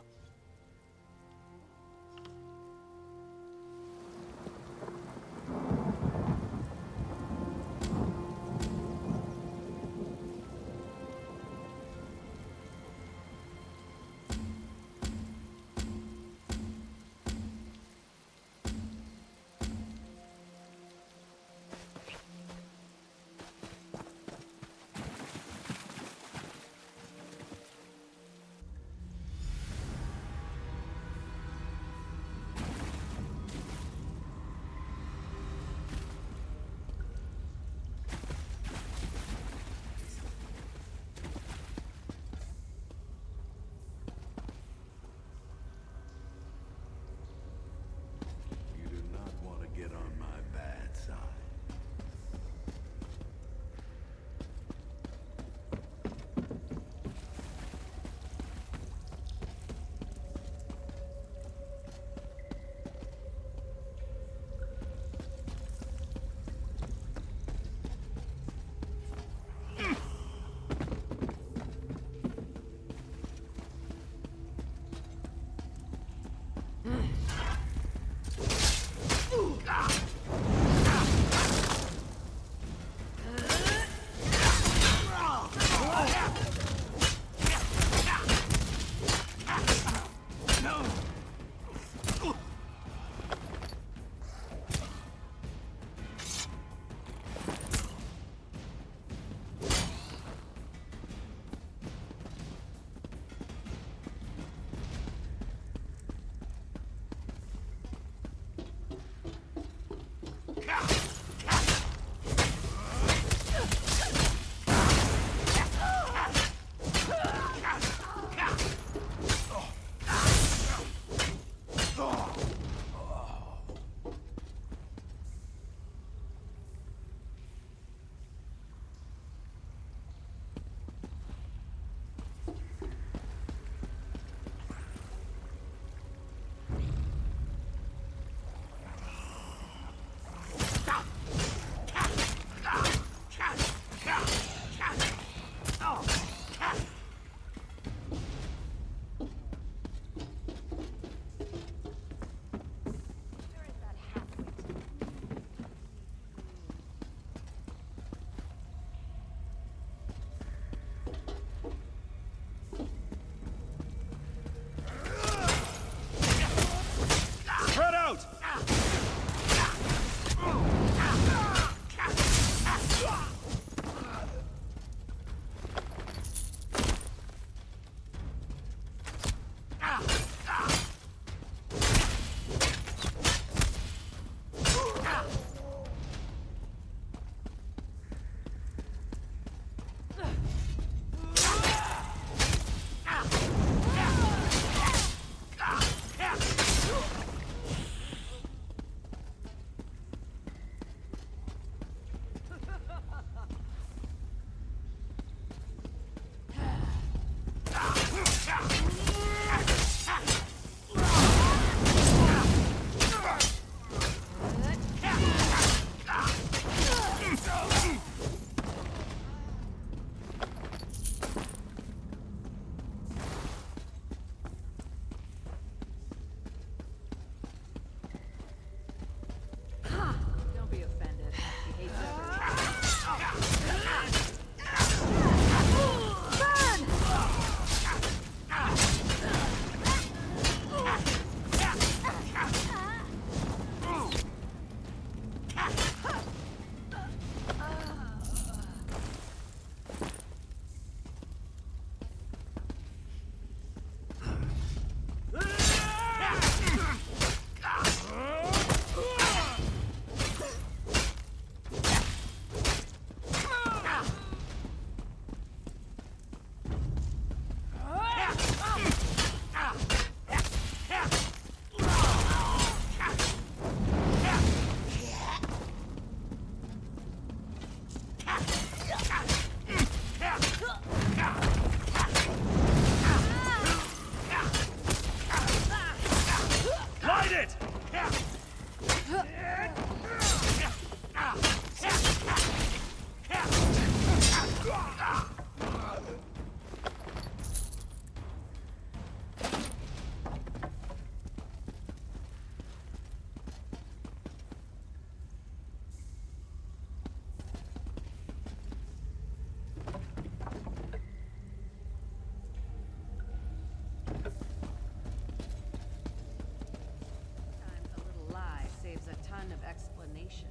reputation.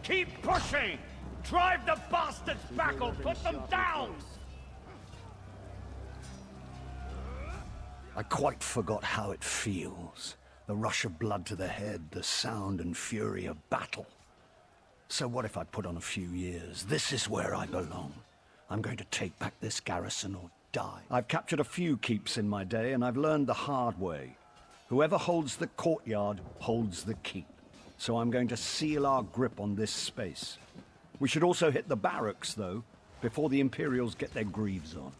Keep pushing! Drive the bastards back or put them down! I quite forgot how it feels. The rush of blood to the head, the sound and fury of battle. So what if I put on a few years? This is where I belong. I'm going to take back this garrison or die. I've captured a few keeps in my day, and I've learned the hard way. Whoever holds the courtyard holds the keep. So I'm going to seal our grip on this space. We should also hit the barracks, though, before the Imperials get their greaves on.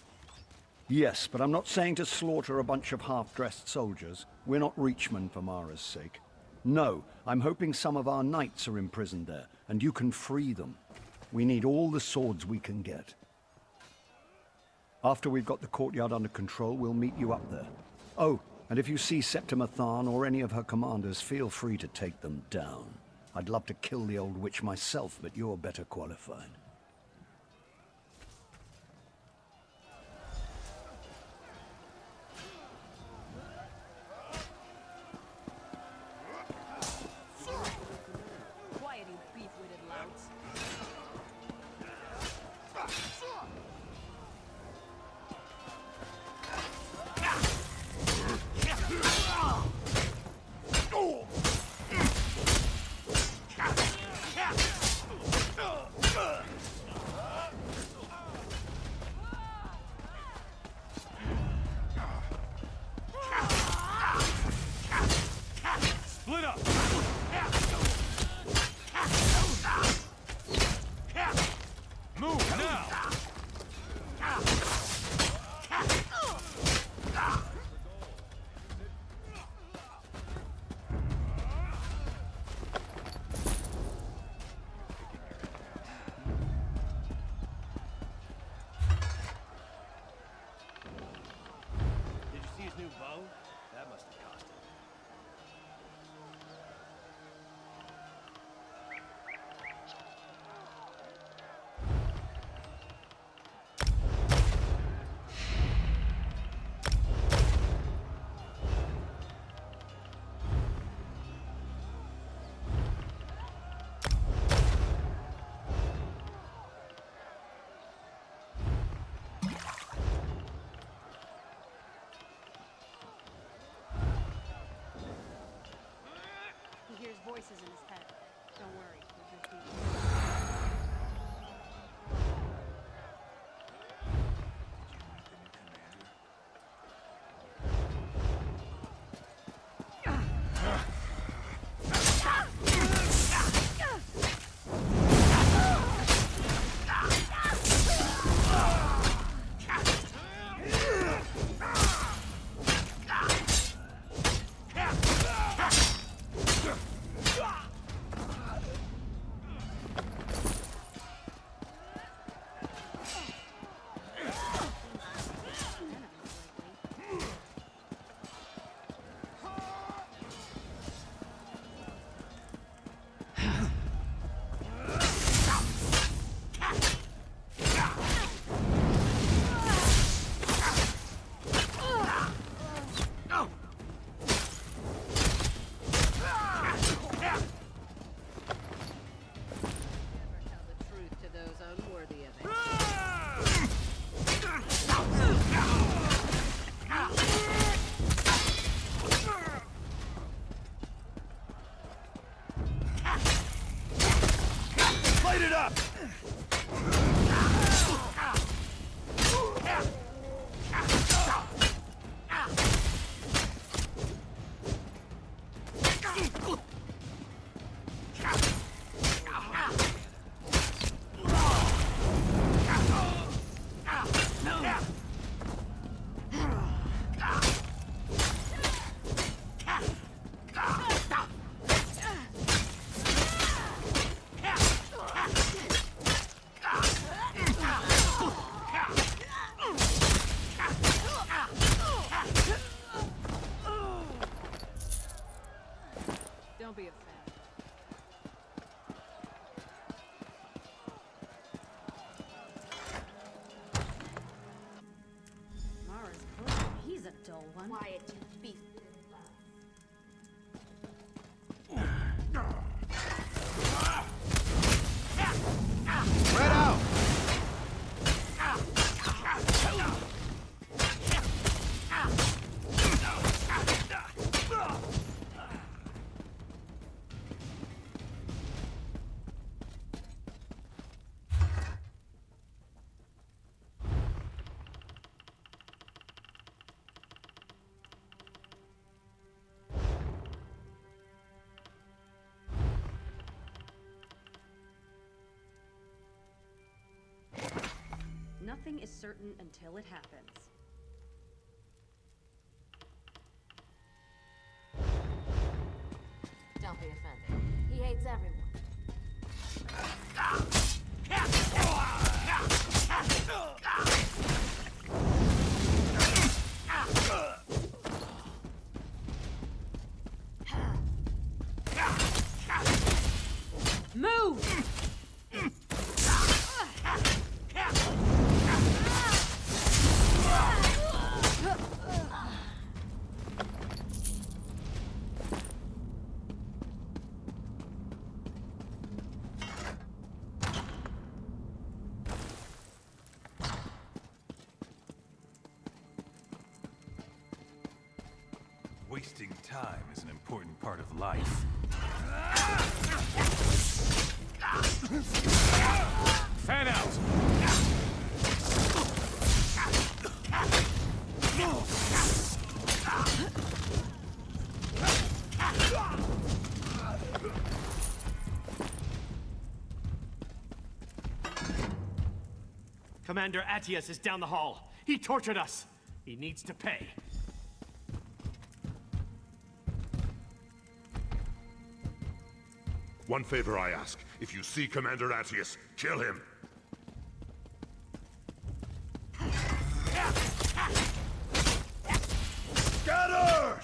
Yes, but I'm not saying to slaughter a bunch of half-dressed soldiers. We're not Reachmen for Mara's sake. No, I'm hoping some of our knights are imprisoned there, and you can free them. We need all the swords we can get. After we've got the courtyard under control, we'll meet you up there. Oh, and if you see Septima Tharn or any of her commanders, feel free to take them down. I'd love to kill the old witch myself, but you're better qualified. Quiet, you beef-witted louts. Split up! Move now! Did you see his new bow? That must have cost him. He hears voices in his head. Don't worry, he'll just be... Don't be a fan. Mara's brother, he's a dull one. Quiet, you beast. Spread out! Nothing is certain until it happens. Don't be offended. He hates everyone. Move! Wasting time is an important part of life. Fan out! Commander Attius is down the hall. He tortured us. He needs to pay. One favor I ask. If you see Commander Attius, kill him. Scatter!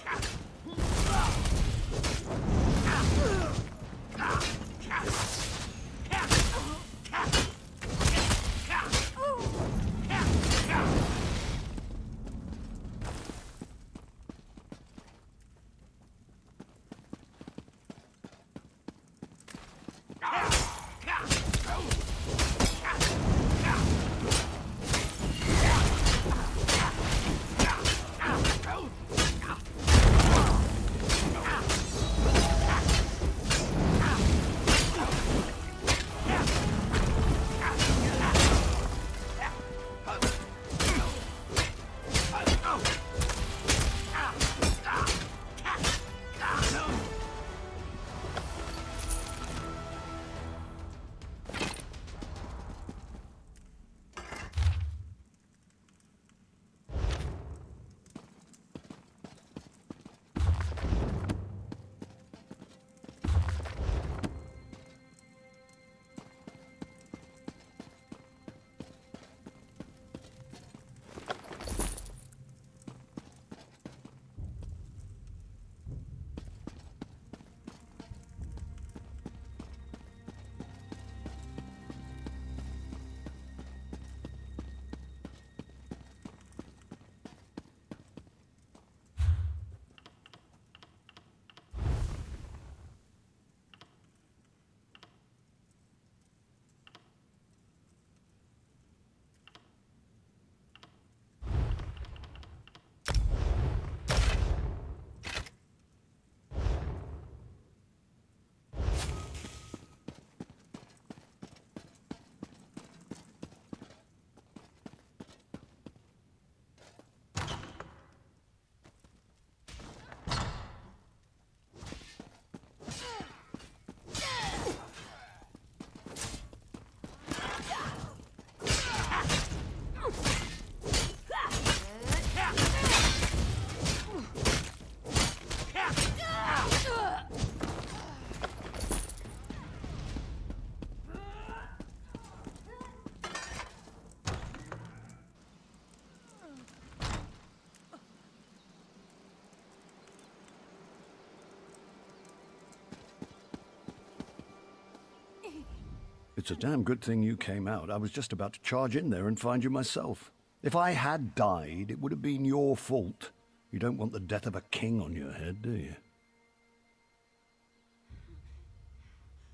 It's a damn good thing you came out. I was just about to charge in there and find you myself. If I had died, it would have been your fault. You don't want the death of a king on your head, do you?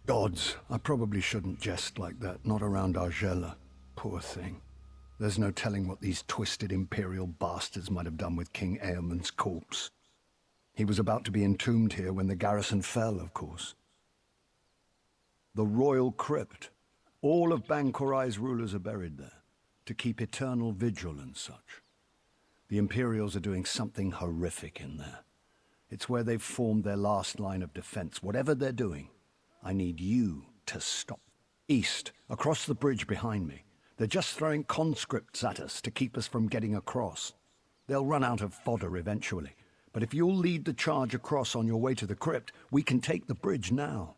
Gods, I probably shouldn't jest like that, not around Argella. Poor thing. There's no telling what these twisted imperial bastards might have done with King Eamonn's corpse. He was about to be entombed here when the garrison fell, of course. The royal crypt. All of Bankorai's rulers are buried there, to keep eternal vigil and such. The Imperials are doing something horrific in there. It's where they've formed their last line of defense. Whatever they're doing, I need you to stop. East, across the bridge behind me. They're just throwing conscripts at us to keep us from getting across. They'll run out of fodder eventually. But if you'll lead the charge across on your way to the crypt, we can take the bridge now.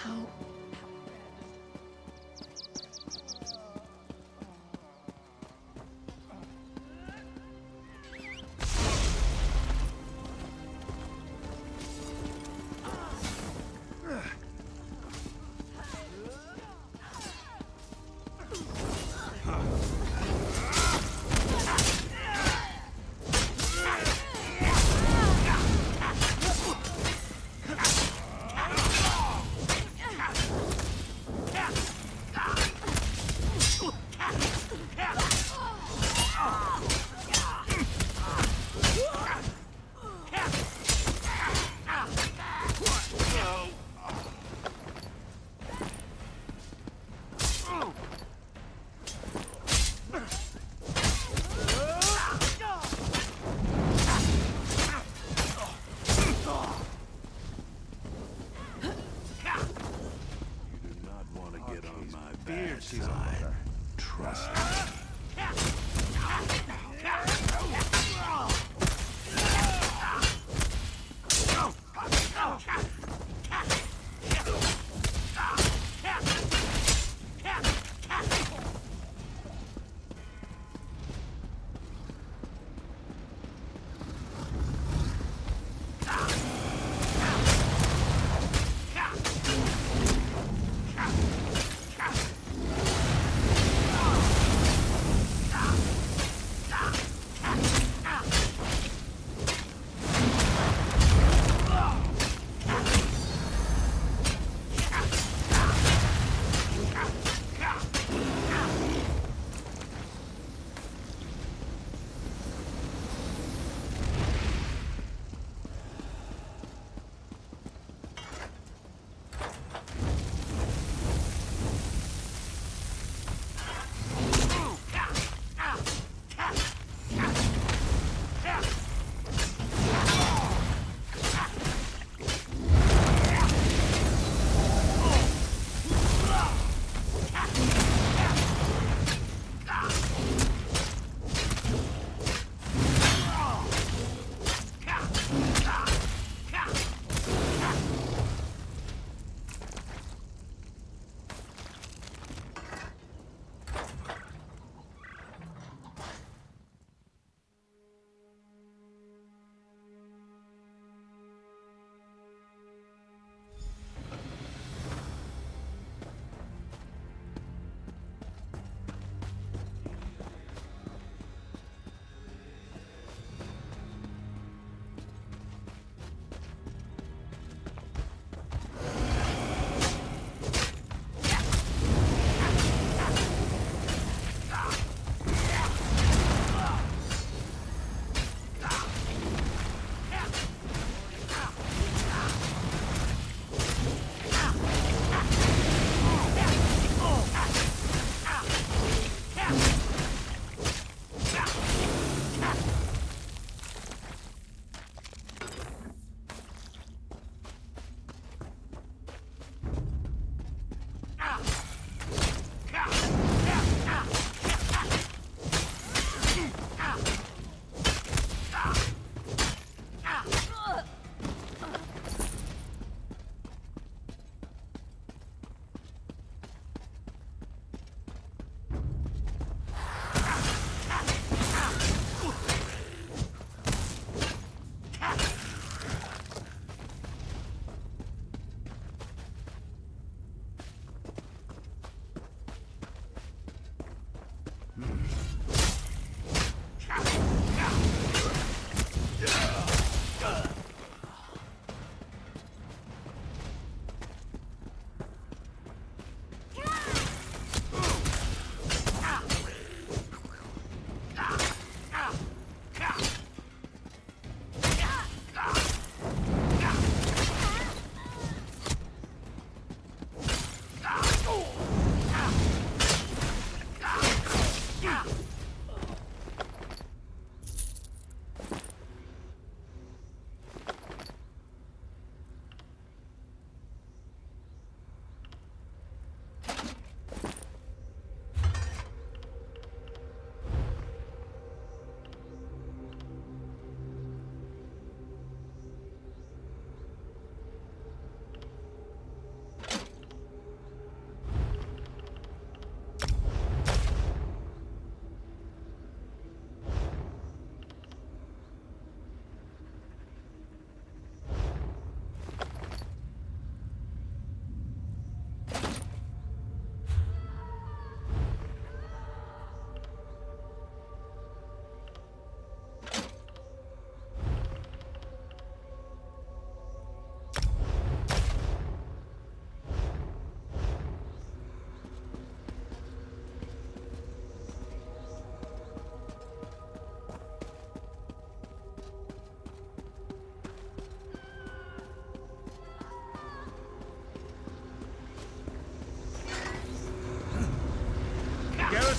How?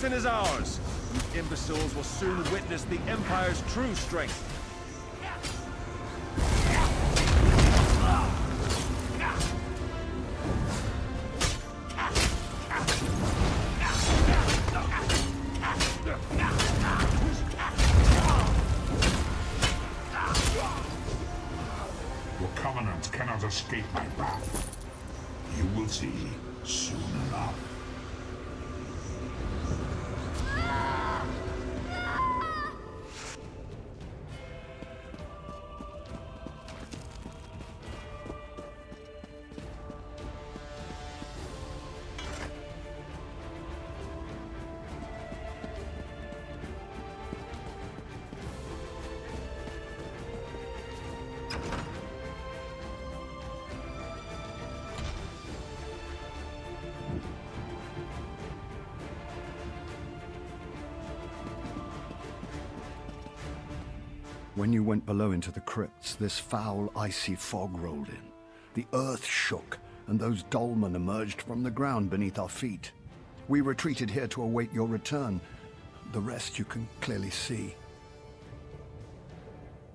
garrison is ours. You imbeciles will soon witness the Empire's true strength. Your covenant cannot escape my wrath. You will see soon enough. When you went below into the crypts, this foul, icy fog rolled in. The earth shook, and those dolmen emerged from the ground beneath our feet. We retreated here to await your return. The rest you can clearly see.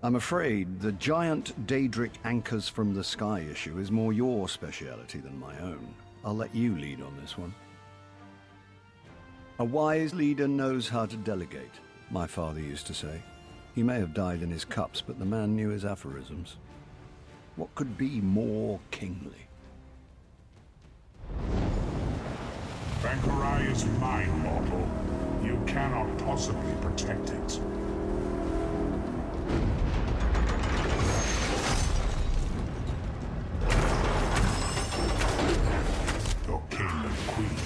I'm afraid the giant Daedric anchors from the sky issue is more your speciality than my own. I'll let you lead on this one. A wise leader knows how to delegate, my father used to say. He may have died in his cups, but the man knew his aphorisms. What could be more kingly? Bankerai is mine, mortal. You cannot possibly protect it. Your king and queen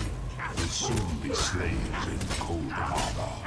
will soon be slaves in Cold Harbor.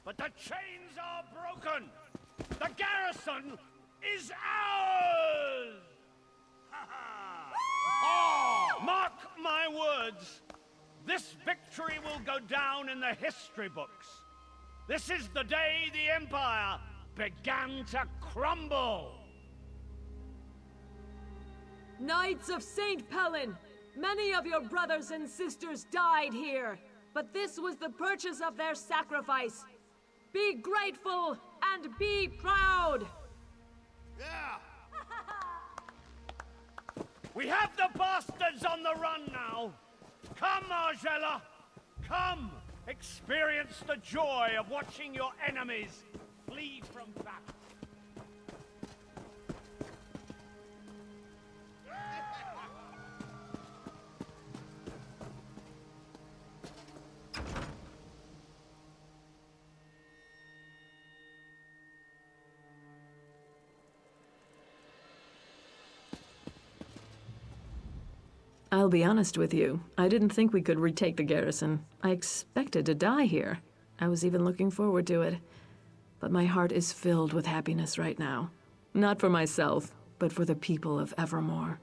But the chains are broken! The garrison is ours! Mark my words. This victory will go down in the history books. This is the day the Empire began to crumble. Knights of St. Pellin, many of your brothers and sisters died here, but this was the purchase of their sacrifice. Be grateful and be proud! Yeah! We have the bastards on the run now! Come, Argella! Come! Experience the joy of watching your enemies flee from battle. I'll be honest with you. I didn't think we could retake the garrison. I expected to die here. I was even looking forward to it. But my heart is filled with happiness right now. Not for myself, but for the people of Evermore.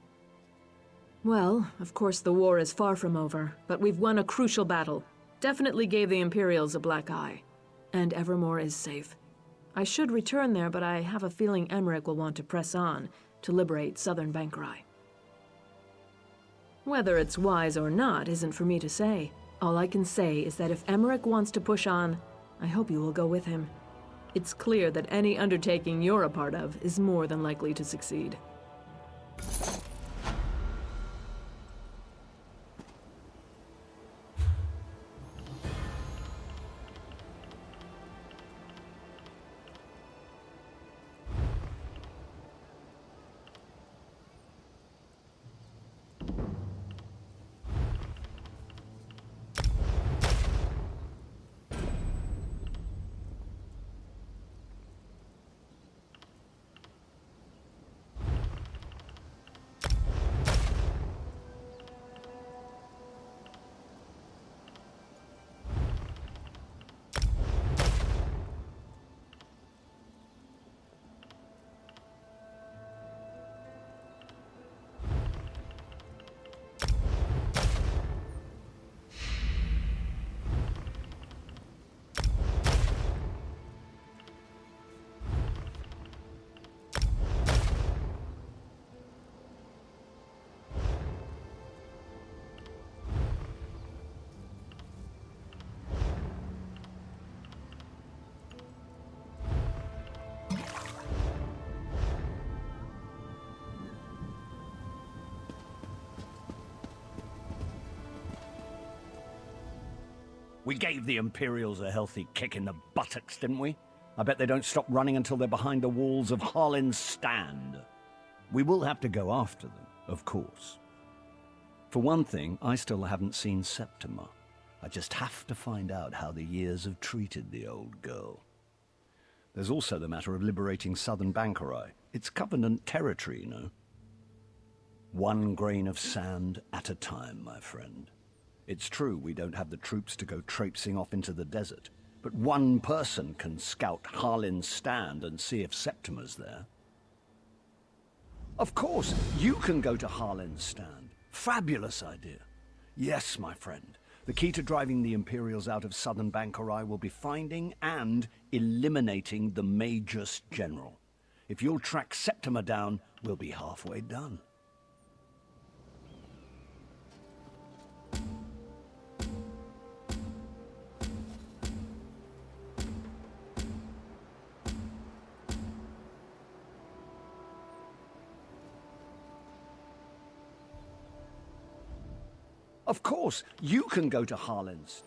Well, of course the war is far from over, but we've won a crucial battle. Definitely gave the Imperials a black eye. And Evermore is safe. I should return there, but I have a feeling Emmerich will want to press on to liberate southern Bankerai. Whether it's wise or not isn't for me to say. All I can say is that if Emmerich wants to push on, I hope you will go with him. It's clear that any undertaking you're a part of is more than likely to succeed. We gave the Imperials a healthy kick in the buttocks, didn't we? I bet they don't stop running until they're behind the walls of Harlin's Stand. We will have to go after them, of course. For one thing, I still haven't seen Septima. I just have to find out how the years have treated the old girl. There's also the matter of liberating southern Bankarai. It's Covenant territory, you know. One grain of sand at a time, my friend. It's true we don't have the troops to go traipsing off into the desert, but one person can scout Harlin's Stand and see if Septima's there. Of course, you can go to Harlin's Stand. Fabulous idea. Yes, my friend. The key to driving the Imperials out of southern Bankarai will be finding and eliminating the Magus General. If you'll track Septima down, we'll be halfway done. Of course, you can go to Harlin's.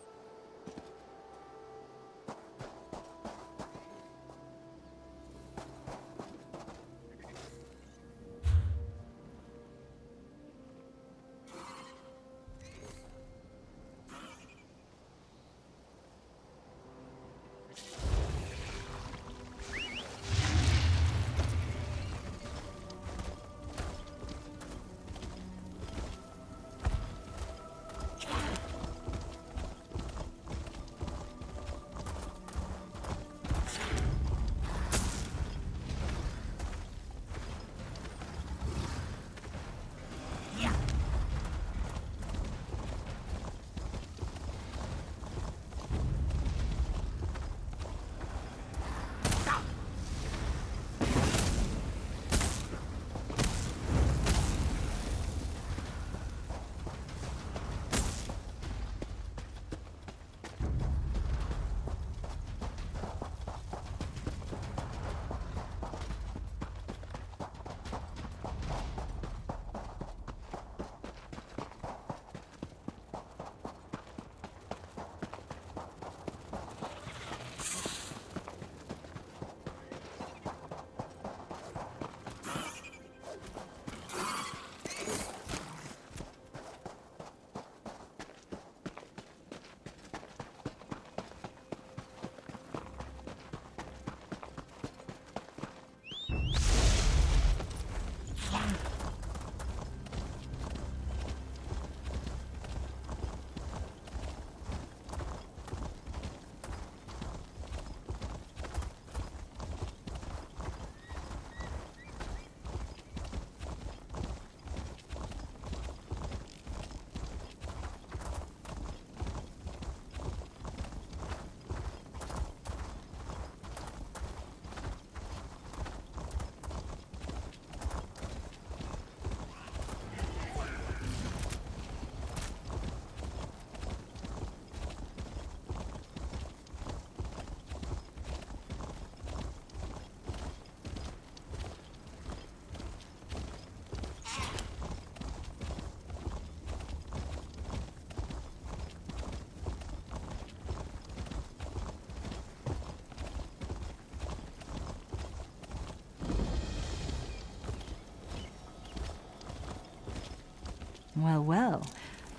Well, well,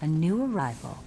a new arrival.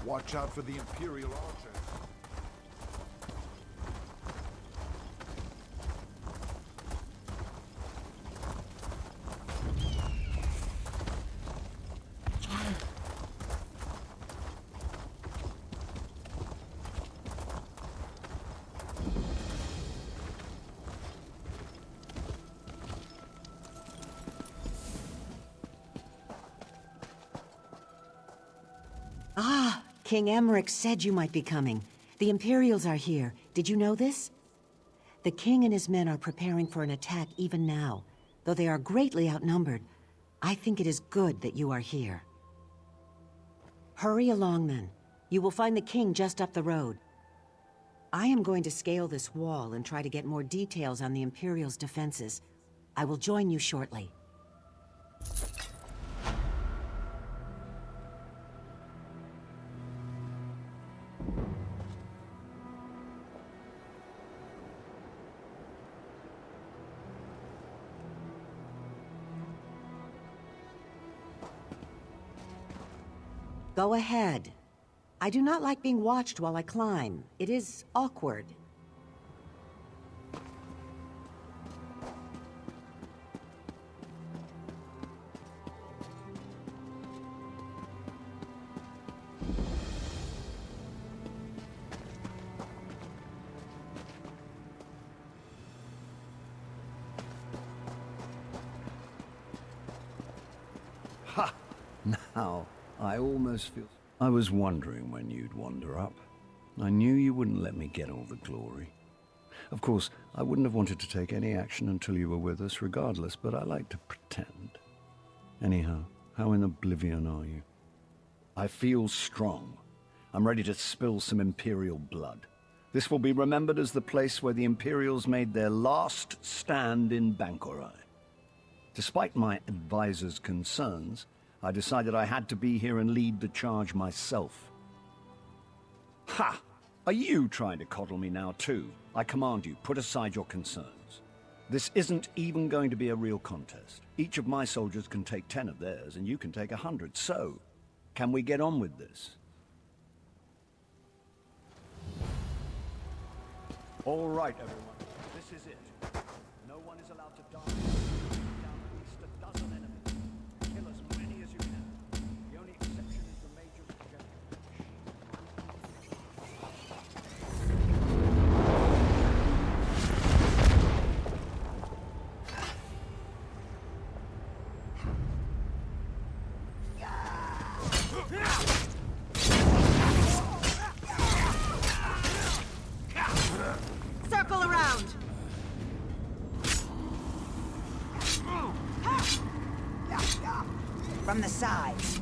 Watch out for the Imperial archers. Ah, King Emmerich said you might be coming. The Imperials are here. Did you know this? The king and his men are preparing for an attack even now. Though they are greatly outnumbered, I think it is good that you are here. Hurry along, then. You will find the king just up the road. I am going to scale this wall and try to get more details on the Imperials' defenses. I will join you shortly. Go ahead. I do not like being watched while I climb. It is awkward. Ha! Now, I almost feel... I was wondering when you'd wander up. I knew you wouldn't let me get all the glory. Of course, I wouldn't have wanted to take any action until you were with us regardless, but I like to pretend. Anyhow, how in oblivion are you? I feel strong. I'm ready to spill some Imperial blood. This will be remembered as the place where the Imperials made their last stand in Bankorai. Despite my advisor's concerns, I decided I had to be here and lead the charge myself. Ha! Are you trying to coddle me now too? I command you, put aside your concerns. This isn't even going to be a real contest. Each of my soldiers can take 10 of theirs, and you can take 100. So, can we get on with this? All right, everyone. This is it. No one is allowed to die. Down at least a dozen enemies. Kill as many as you can. The only exception is the Major's Circle around! From the sides.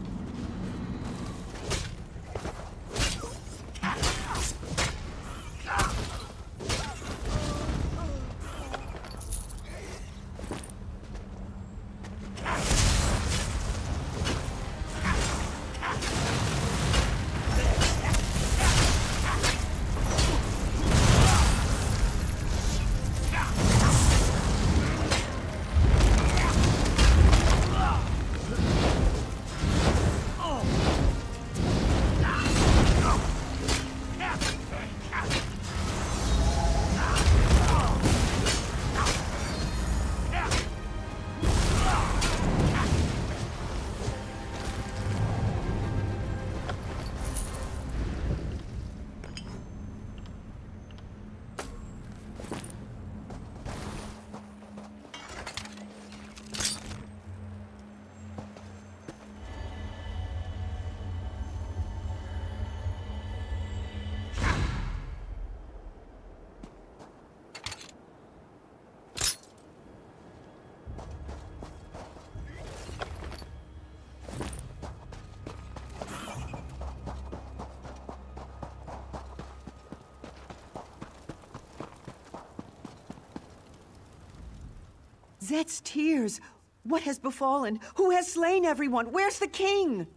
Zet's tears! What has befallen? Who has slain everyone? Where's the king?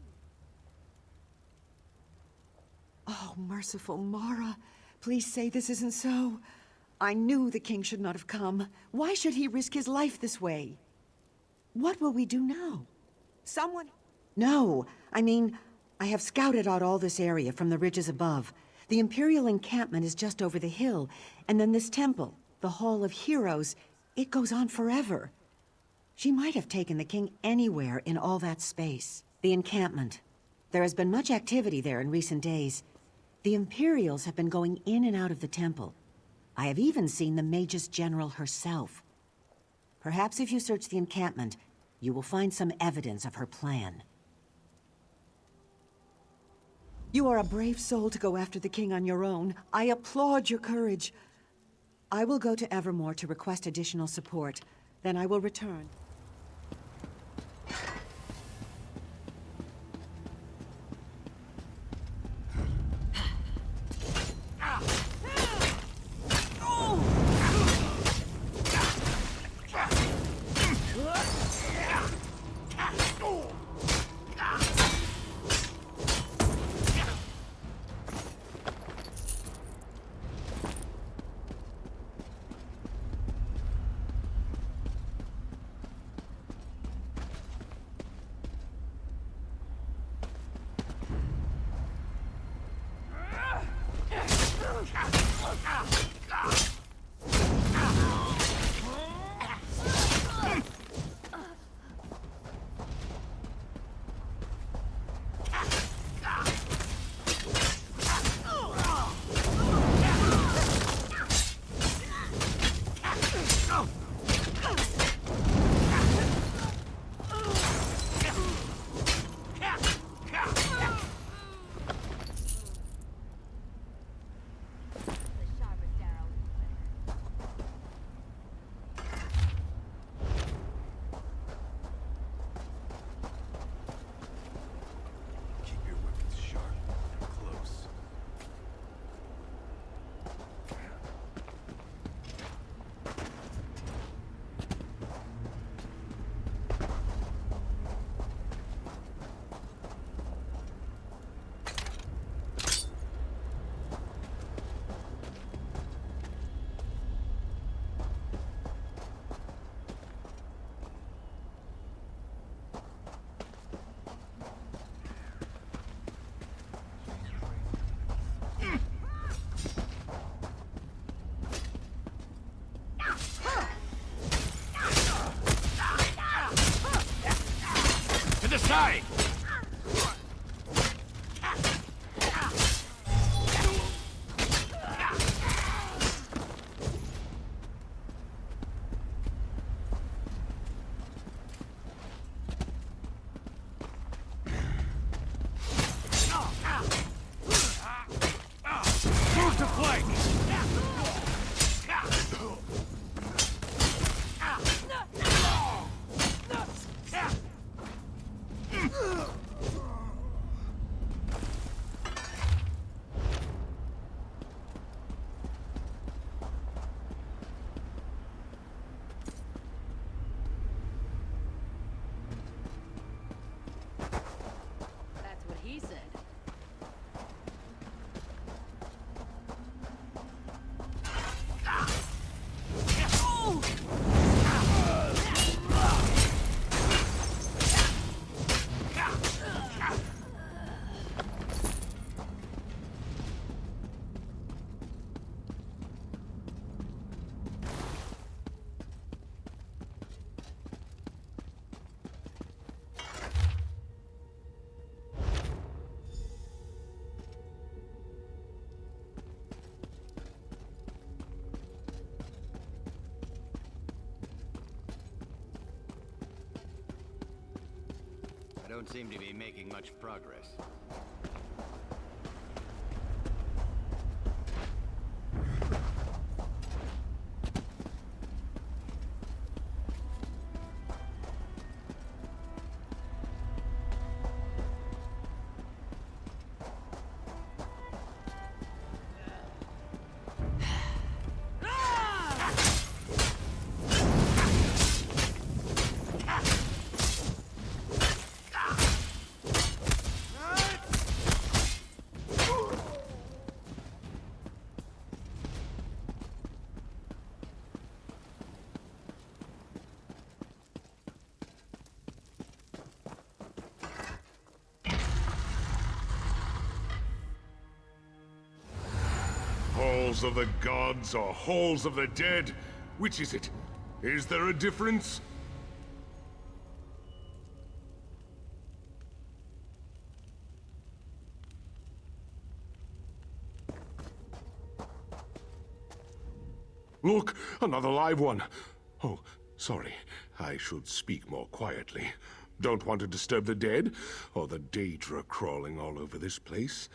Oh, merciful Mara. Please say this isn't so. I knew the king should not have come. Why should he risk his life this way? What will we do now? Someone... No, I mean, I have scouted out all this area from the ridges above. The Imperial encampment is just over the hill, and then this temple, the Hall of Heroes, it goes on forever. She might have taken the king anywhere in all that space. The encampment. There has been much activity there in recent days. The Imperials have been going in and out of the temple. I have even seen the Magus General herself. Perhaps if you search the encampment, you will find some evidence of her plan. You are a brave soul to go after the king on your own. I applaud your courage. I will go to Evermore to request additional support. Then I will return. Side! Move to flank! That's what he said. I don't seem to be making much progress. Halls of the gods or halls of the dead? Which is it? Is there a difference? Look, another live one. Oh, sorry. I should speak more quietly. Don't want to disturb the dead, or the Daedra crawling all over this place.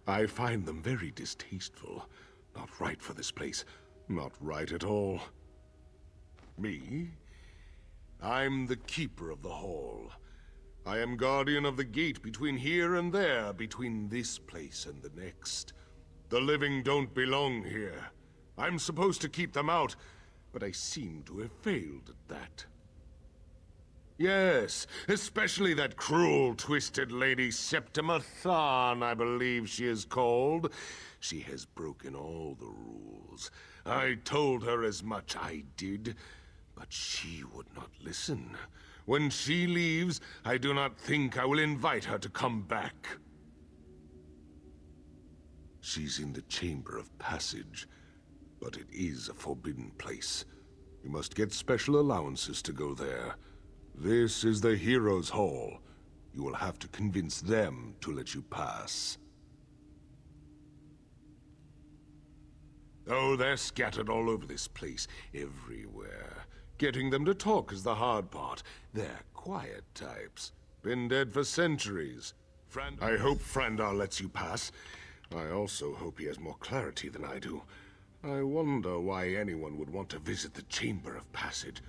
I find them very distasteful. Not right for this place. Not right at all. Me? I'm the keeper of the hall. I am guardian of the gate between here and there, between this place and the next. The living don't belong here. I'm supposed to keep them out, but I seem to have failed at that. Yes, especially that cruel, twisted lady Septima Tharn, I believe she is called. She has broken all the rules. I told her as much, I did, but she would not listen. When she leaves, I do not think I will invite her to come back. She's in the Chamber of Passage, but it is a forbidden place. You must get special allowances to go there. This is the Heroes' Hall. You will have to convince them to let you pass. Oh, they're scattered all over this place, everywhere. Getting them to talk is the hard part. They're quiet types. Been dead for centuries. I hope Frandar lets you pass. I also hope he has more clarity than I do. I wonder why anyone would want to visit the Chamber of Passage.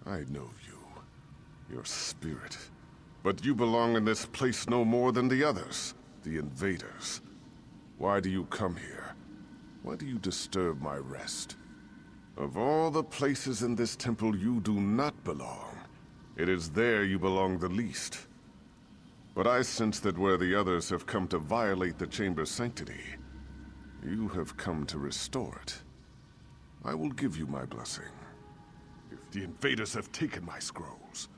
I know you. Your spirit. But you belong in this place no more than the others. The invaders. Why do you come here? Why do you disturb my rest? Of all the places in this temple you do not belong, it is there you belong the least. But I sense that where the others have come to violate the chamber's sanctity, you have come to restore it. I will give you my blessing. If the invaders have taken my scrolls,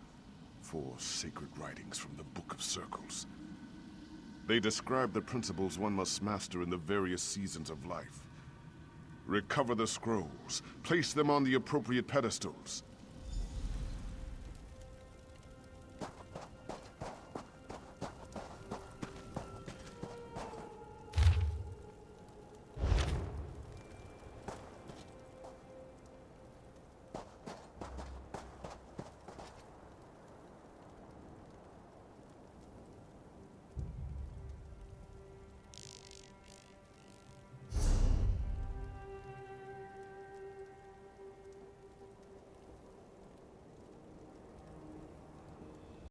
4 sacred writings from the Book of Circles, they describe the principles one must master in the various seasons of life. Recover the scrolls, place them on the appropriate pedestals,